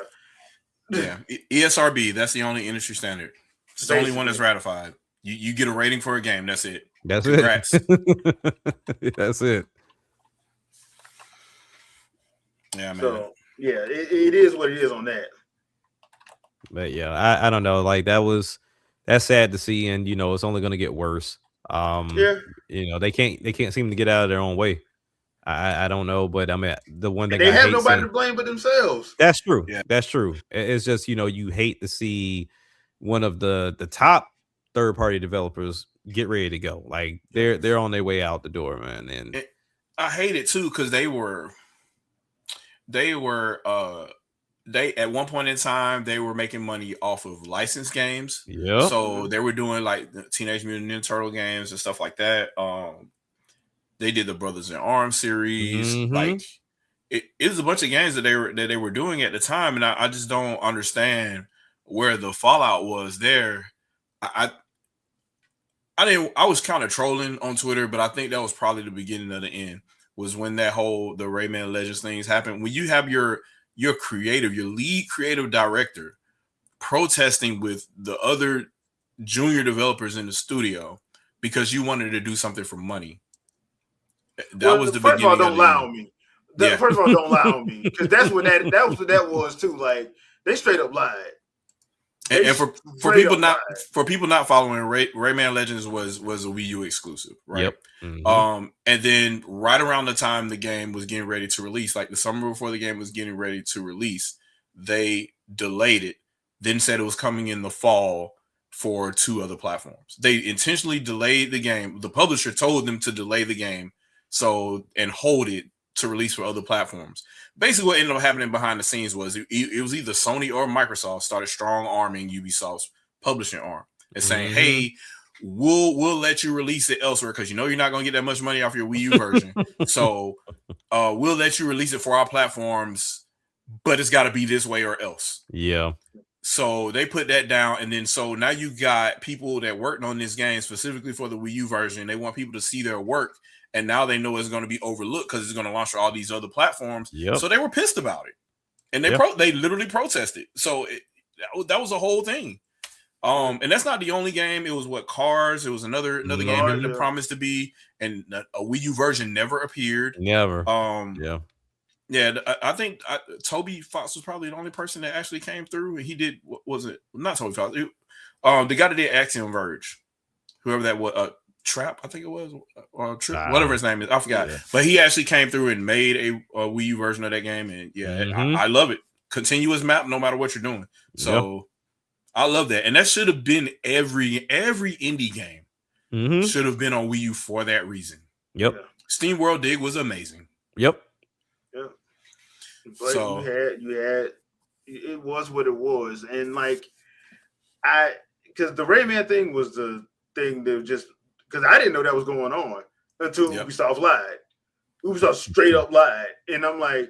ESRB, that's the only industry standard. It's the only one that's ratified. You get a rating for a game. That's it. That's Congrats. it. That's it. Yeah, man. So yeah, it is what it is on that. But yeah, I don't know. Like that's sad to see, and it's only going to get worse. They can't seem to get out of their own way. I don't know, but I mean the one thing they have nobody to blame but themselves. That's true. Yeah. That's true. It's just you hate to see one of the top third party developers get ready to go. Like they're on their way out the door, man. And I hate it too, because they at one point in time they were making money off of licensed games. Yeah. So they were doing like the Teenage Mutant Ninja Turtle games and stuff like that. They did the Brothers in Arms series. Like it was a bunch of games that they were doing at the time, and I just don't understand where the fallout was there. I was kind of trolling on Twitter, but I think that was probably the beginning of the end. Was when the Rayman Legends things happened. When you have your lead creative director protesting with the other junior developers in the studio because you wanted to do something for money. That was the beginning. First of all, don't lie on me. First of all, don't lie on me, because that's what that was too. Like they straight up lied. And for people not following, Rayman Legends was a Wii U exclusive, right? Yep. And then right around the time the game was getting ready to release, like the summer before the game was getting ready to release, they delayed it. Then said it was coming in the fall for 2 other platforms. They intentionally delayed the game. The publisher told them to delay the game and hold it to release for other platforms. Basically, what ended up happening behind the scenes was it was either Sony or Microsoft started strong arming Ubisoft's publishing arm and saying, "Hey, we'll let you release it elsewhere because you're not going to get that much money off your Wii U version. So we'll let you release it for our platforms, but it's got to be this way or else." Yeah. So they put that down, and then so now you got people that worked on this game specifically for the Wii U version. They want people to see their work. And now they know it's going to be overlooked because it's going to launch for all these other platforms. Yep. So they were pissed about it, and they literally protested. So that was a whole thing. And that's not the only game. It was Cars. It was another game that promised to be, and a Wii U version never appeared. Never. Yeah. I think Toby Fox was probably the only person that actually came through, and he did. What was it? Not Toby Fox. The guy that did Axiom Verge, whoever that was. Trap, I think it was, or Trip, whatever his name is, I forgot. Yeah. But he actually came through and made a Wii U version of that game, and I love it. Continuous map, no matter what you're doing. So I love that, and that should have been every indie game should have been on Wii U for that reason. Yep. Steam World Dig was amazing. Yep. Yeah. But So you had it was what it was. And like because the Rayman thing was the thing that just because I didn't know that was going on until Ubisoft lied. Ubisoft straight up lied. And I'm like,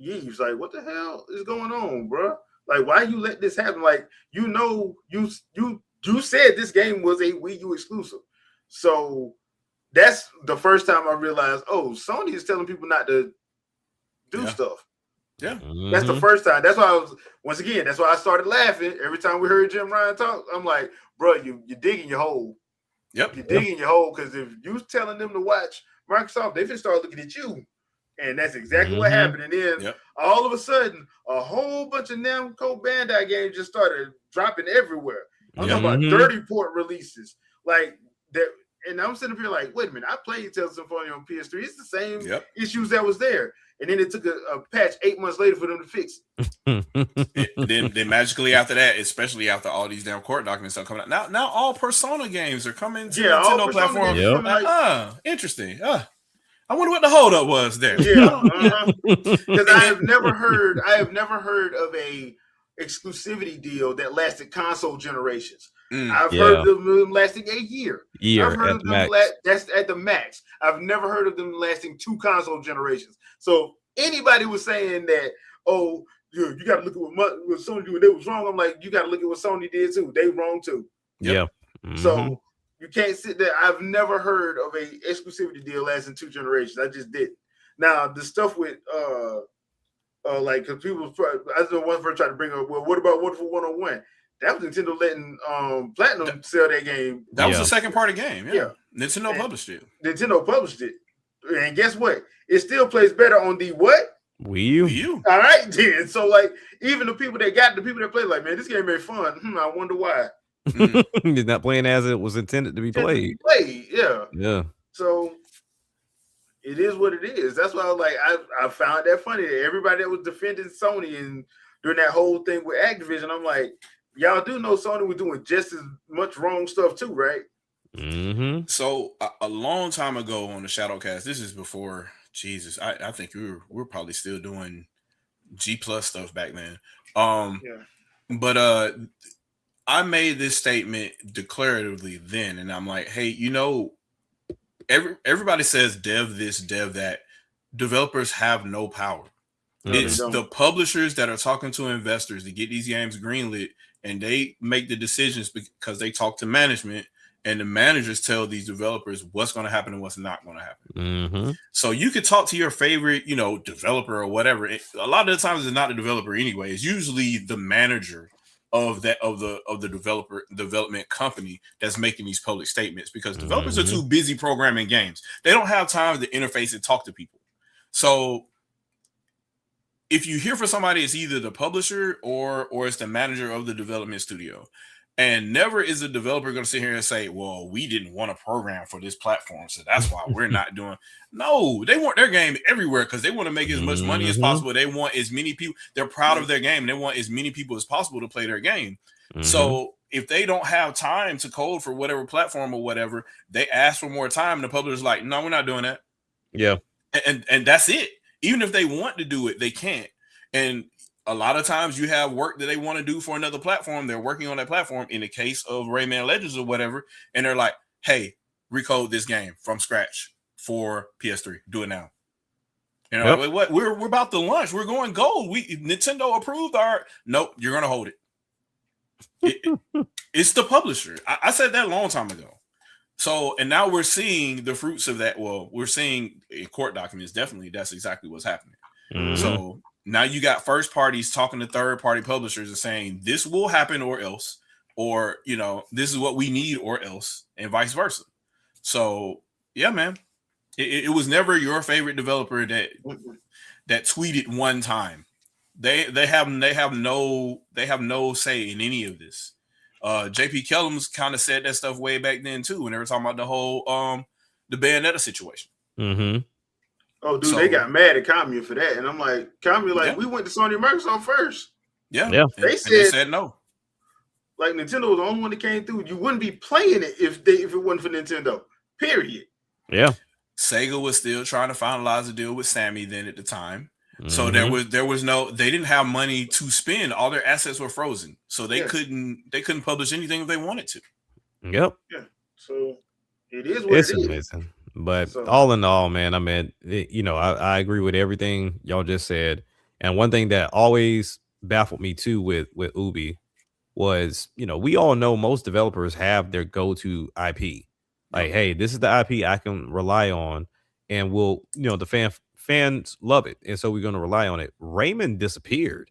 Yeeves, like, what the hell is going on, bro? Like, why you let this happen? Like, you said this game was a Wii U exclusive. So that's the first time I realized, oh, Sony is telling people not to do stuff. Yeah. That's the first time. That's why that's why I started laughing every time we heard Jim Ryan talk. I'm like, bro, you're digging your hole. Yep. You're digging your hole because if you telling them to watch Microsoft, they finna start looking at you. And that's exactly what happened. And then all of a sudden, a whole bunch of Namco Bandai games just started dropping everywhere. I'm talking about dirty port releases. Like that. And I'm sitting up here like, wait a minute, I played Tales of Symphonia on PS3. It's the same issues that was there. And then it took a patch 8 months later for them to fix it. then magically after that, especially after all these damn court documents start coming out. Now all Persona games are coming to Nintendo platform. Interesting. I wonder what the holdup was there. Yeah, because I have never heard of a exclusivity deal that lasted console generations. I've heard of them lasting a year. I've heard of them that's at the max. I've never heard of them lasting 2 console generations. So anybody was saying that, oh, you got to look at what Sony did. They was wrong. I'm like, you got to look at what Sony did too. They wrong too. Yeah. So you can't sit there. I've never heard of a exclusivity deal lasting 2 generations. I just didn't. Now the stuff with like because people, I was the one first trying to bring up. Well, what about Wonderful 101? That was Nintendo letting Platinum sell that game. That was a second party game. Yeah. Nintendo published it. Nintendo published it, and guess what? It still plays better on the what? Wii U. All right, then. So like, even the people that play, like, man, this game ain't fun. I wonder why. It's not playing as it was intended to be played. Yeah. So it is what it is. That's why I was like, I found that funny that everybody that was defending Sony and during that whole thing with Activision, I'm like, y'all do know Sony was doing just as much wrong stuff too, right? So a long time ago on the Shadowcast, this is before Jesus. I think we were probably still doing G+ stuff back then. But I made this statement declaratively then, and I'm like, hey, everybody says dev this, dev that. Developers have no power. It's the publishers that are talking to investors to get these games greenlit, and they make the decisions because they talk to management, and the managers tell these developers what's going to happen and what's not going to happen. So you could talk to your favorite, developer or whatever. A lot of the times it's not the developer anyway. It's usually the manager of the development company that's making these public statements because developers are too busy programming games. They don't have time to interface and talk to people. So if you hear from somebody, it's either the publisher or it's the manager of the development studio. And never is a developer going to sit here and say, well, we didn't want to program for this platform, so that's why we're not doing. No, they want their game everywhere because they want to make as much money as possible. They want as many people. They're proud of their game. And they want as many people as possible to play their game. So if they don't have time to code for whatever platform or whatever, they ask for more time. And the publisher's like, no, we're not doing that. Yeah. And that's it. Even if they want to do it, they can't. And a lot of times you have work that they want to do for another platform. They're working on that platform in the case of Rayman Legends or whatever. And they're like, hey, recode this game from scratch for PS3. Do it now. Like, what? We're about to launch. We're going gold. Nintendo approved our. Nope, you're going to hold it. It's the publisher. I said that a long time ago. So, and now we're seeing the fruits of that. Well, we're seeing in court documents, definitely that's exactly what's happening. So now you got first parties talking to third party publishers and saying this will happen or else, or, this is what we need or else, and vice versa. So yeah, man, it was never your favorite developer that tweeted one time. They have no say in any of this. JP Kellums kind of said that stuff way back then too, when they were talking about the whole the Bayonetta situation. Oh, dude, they got mad at Kamiya for that, and I'm like, Kamiya, we went to Sony and Microsoft first. They said no. Like Nintendo was the only one that came through. You wouldn't be playing it if it wasn't for Nintendo. Period. Yeah. Sega was still trying to finalize a deal with Sammy then at the time. So Mhm. there was no, they didn't have money to spend. All their assets were frozen. So they Yeah. couldn't publish anything if they wanted to. Yep. Yeah. So it is what It's it is. amazing. But So all in all, man, I mean, I agree with everything y'all just said. And one thing that always baffled me too with Ubi was, we all know most developers have their go-to IP. Like, hey, this is the IP I can rely on, and the fans love it, and so we're going to rely on it. Rayman disappeared.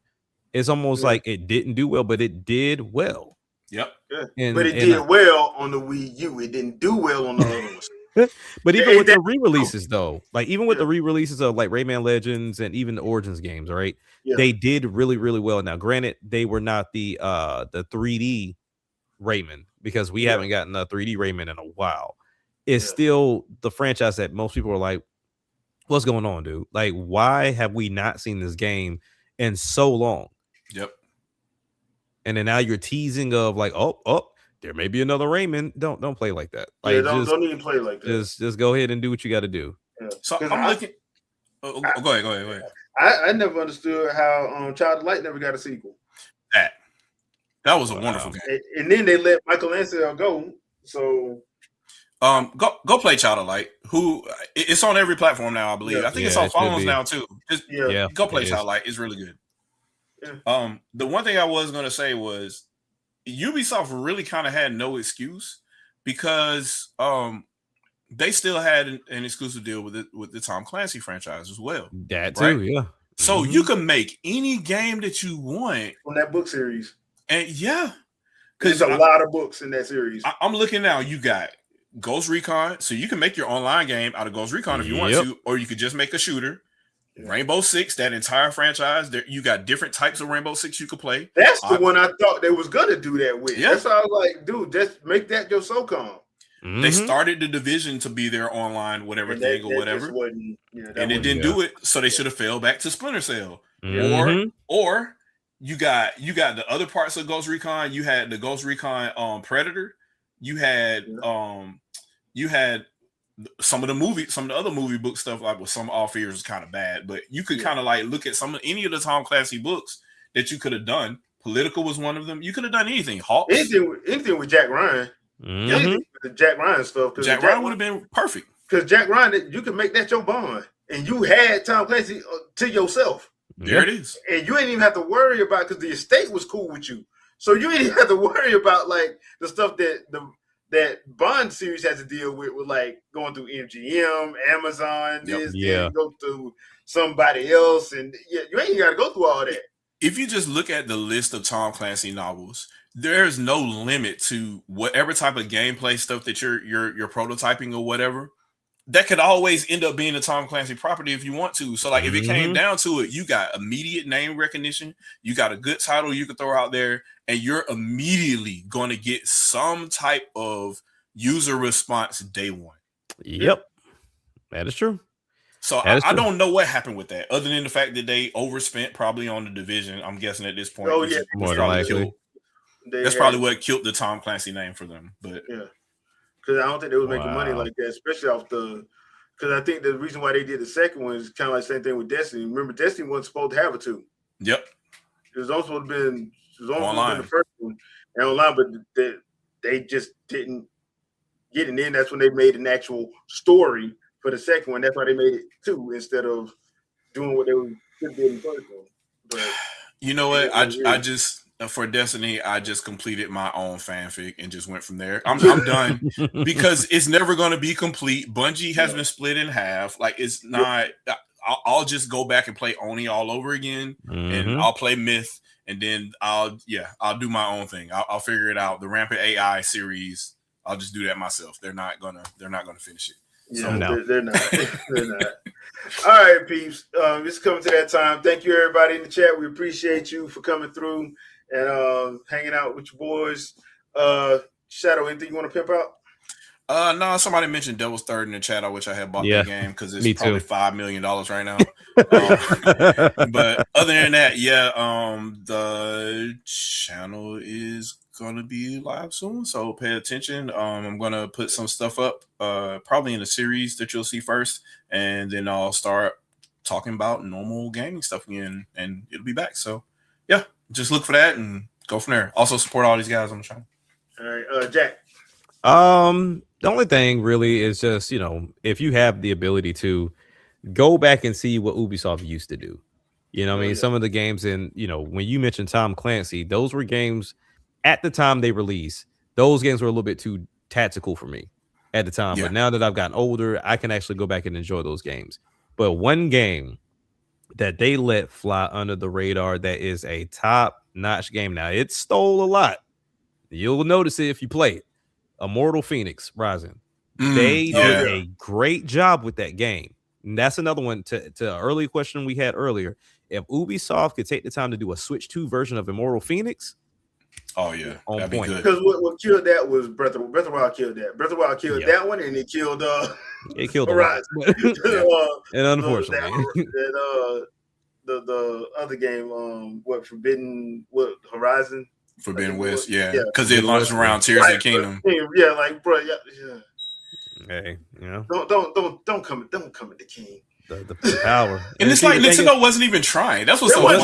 It's almost yeah, like it didn't do well, but it did well. Yep. yeah. And But it did well on the Wii U. It didn't do well on the other ones. but even Ain't with the that- re-releases though, like even with Yeah. the re-releases of like Rayman Legends and even the Origins games, right? Yeah. They did really, really well. Now, granted, they were not the 3D Rayman, because we Yeah. haven't gotten a 3D Rayman in a while. It's Yeah. still the franchise that most people are like, what's going on, dude? Like, why have we not seen this game in so long? Yep. And then now you're teasing of like, oh, there may be another Rayman. Don't play like that. Yeah, Like, don't even play like that. just go ahead and do what you got to do. Yeah. So 'Cause I'm looking. Go ahead. I never understood how Child of Light never got a sequel. That was a wonderful game. And then they let Michelangelo go. So Go play Child of Light. It's on every platform now, I believe. Yeah. I think it's Yeah, on it should phones be. now too. yeah. Go play it Child is. of Light. It's really good. Yeah. The one thing I was gonna say was Ubisoft really kind of had no excuse, because they still had an exclusive deal with the Tom Clancy franchise as well. That too, Right? yeah. So Mhm. you can make any game that you want, On that book series. and There's because a lot of books in that series. I'm looking now. You got Ghost Recon, so you can make your online game out of Ghost Recon if you want Yep. to, or you could just make a shooter. Yeah. Rainbow Six, that entire franchise, you got different types of Rainbow Six you could play. That's the one I thought they was gonna do that with. Yeah. That's why I was like, dude, just make that your SOCOM. They Mhm. started the Division to be their online whatever And thing or that whatever, just wasn't, that and it wasn't- didn't Yeah. do it, so they should have fell back to Splinter Cell. Mhm. Or you got the other parts of Ghost Recon. You had the Ghost Recon Predator. You had some of the other movie book stuff, like with some All Fears is kind of bad, but you could kind of like look at any of the Tom Clancy books that you could have done. Political was one of them. You could have done anything. Hawks. anything with Jack Ryan. Mhm. Anything with the Jack Ryan stuff. Jack Ryan would have been perfect. Because Jack Ryan, you can make that your bond. And you had Tom Clancy to yourself. There it is. And you ain't even have to worry about, because the estate was cool with you. So you ain't even have to worry about like the stuff that Bond series has to deal with like going through MGM, Amazon, Yep. Yeah. go through somebody else, and you ain't got to go through all that. If you just look at the list of Tom Clancy novels, there's no limit to whatever type of gameplay stuff that you're prototyping or whatever. That could always end up being a Tom Clancy property if you want to. So, like, if it came down to it, you got immediate name recognition, you got a good title you can throw out there, and you're immediately going to get some type of user response day one. Yep. That is true. So That is I true. don't know what happened with that, other than the fact that they overspent probably on the Division. I'm guessing at this point. Oh, which yeah. is More than probably likely. that's probably what killed the Tom Clancy name for them. But because I don't think they was making money Wow. like that, especially off the. Because I think the reason why they did the second one is kind of like the same thing with Destiny. Remember, Destiny wasn't supposed to have a 2. yep, It was also been Online. the first one and online, but they just didn't get it. And then that's when they made an actual story for the second one. That's why they made it 2 instead of doing what they should do in the first one. But you know what? Yeah. I just for Destiny, I just completed my own fanfic and just went from there. I'm done because it's never going to be complete. Bungie has been split in half. Like, it's not. I'll just go back and play Oni all over again, and Mhm. I'll play Myth, and then I'll do my own thing. I'll figure it out. The Rampant AI series, I'll just do that myself. They're not gonna finish it. yeah, no. they're not. They're not. All right, peeps. It's coming to that time. Thank you, everybody in the chat. We appreciate you for coming through and hanging out with your boys. Shadow, anything you want to pimp out? No, somebody mentioned Devil's Third in the chat. I wish I had bought Yeah, the game because me it's probably too. $5 million right now. But other than that, the channel is gonna be live soon, so pay attention. I'm gonna put some stuff up, probably in a series that you'll see first, and then I'll start talking about normal gaming stuff again, and it'll be back. So yeah, just look for that and go from there. Also support all these guys on the channel. All right, Jack. The only thing really is just, you know, if you have the ability to go back and see what Ubisoft used to do. You know what I mean? Yeah. Some of the games in, you know, when you mentioned Tom Clancy, those were games at the time they released. Those games were a little bit too tactical for me at the time. Yeah. But now that I've gotten older, I can actually go back and enjoy those games. But one game that they let fly under the radar that is a top-notch game. Now, it stole a lot. You'll notice it if you play it. Immortal Phoenix Rising. They did a great job with that game. And that's another one to an early question we had earlier. If Ubisoft could take the time to do a Switch 2 version of Immortal Phoenix, oh yeah, on that'd point. be good. Because what killed that was Breath of the Wild killed that. Breath of the Wild killed that one, and it killed Horizon. And unfortunately, the other game, Horizon. Forbidden West, because it launched around Tears of the Kingdom. Yeah, like bro, yeah. Hey, you know, don't come at the king. The power, and it's like Nintendo wasn't even trying. That's what's so funny.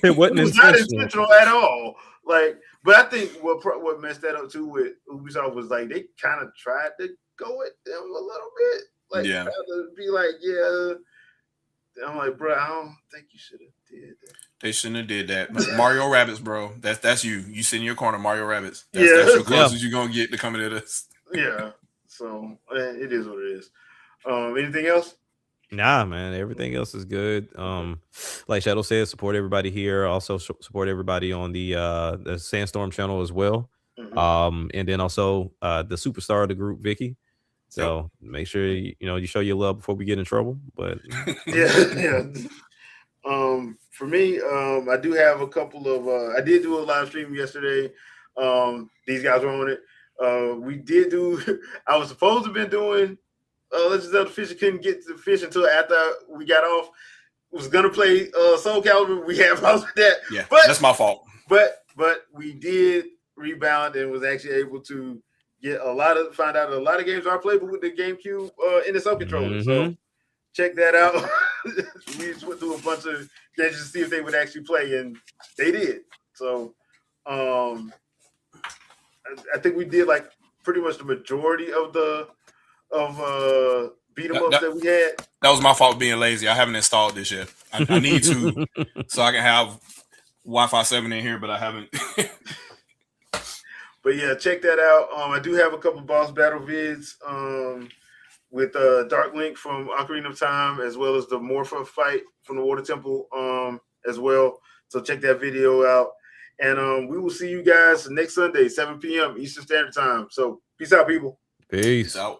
It wasn't not intentional at all. Like, but I think what messed that up too with Ubisoft was like they kind of tried to go at them a little bit, like try to be like, yeah. I'm like, bro, I don't think you should have did that. They shouldn't have did that. Mario Rabbids, bro. That's you. You sit in your corner, Mario Rabbids. That's your closest you're gonna get to coming to this. Yeah. So it is what it is. Anything else? Nah, man. Everything else is good. Like Shadow said, support everybody here. Also support everybody on the Sandstorm channel as well. Mm-hmm. And then also the superstar of the group, Vicky. So make sure you show your love before we get in trouble. But yeah. For me, I do have a couple of. I did do a live stream yesterday. These guys were on it. We did do. I was supposed to have been doing Legends of the Fish. Couldn't get to the fish until after we got off. Was gonna play Soul Calibur. We have paused that. Yeah, but that's my fault. But we did rebound and was actually able to get find out a lot of games are playable with the GameCube NSO controller. So check that out. We just went through a bunch of games to see if they would actually play, and they did. So I think we did like pretty much the majority of beat 'em ups that we had. That was my fault being lazy. I haven't installed this yet. I need to so I can have Wi-Fi 7 in here, but I haven't. But yeah, check that out. I do have a couple boss battle vids with Dark Link from Ocarina of Time, as well as the Morpha fight from the Water Temple as well. So check that video out. And we will see you guys next Sunday, 7 p.m. Eastern Standard Time. So peace out, people. Peace out.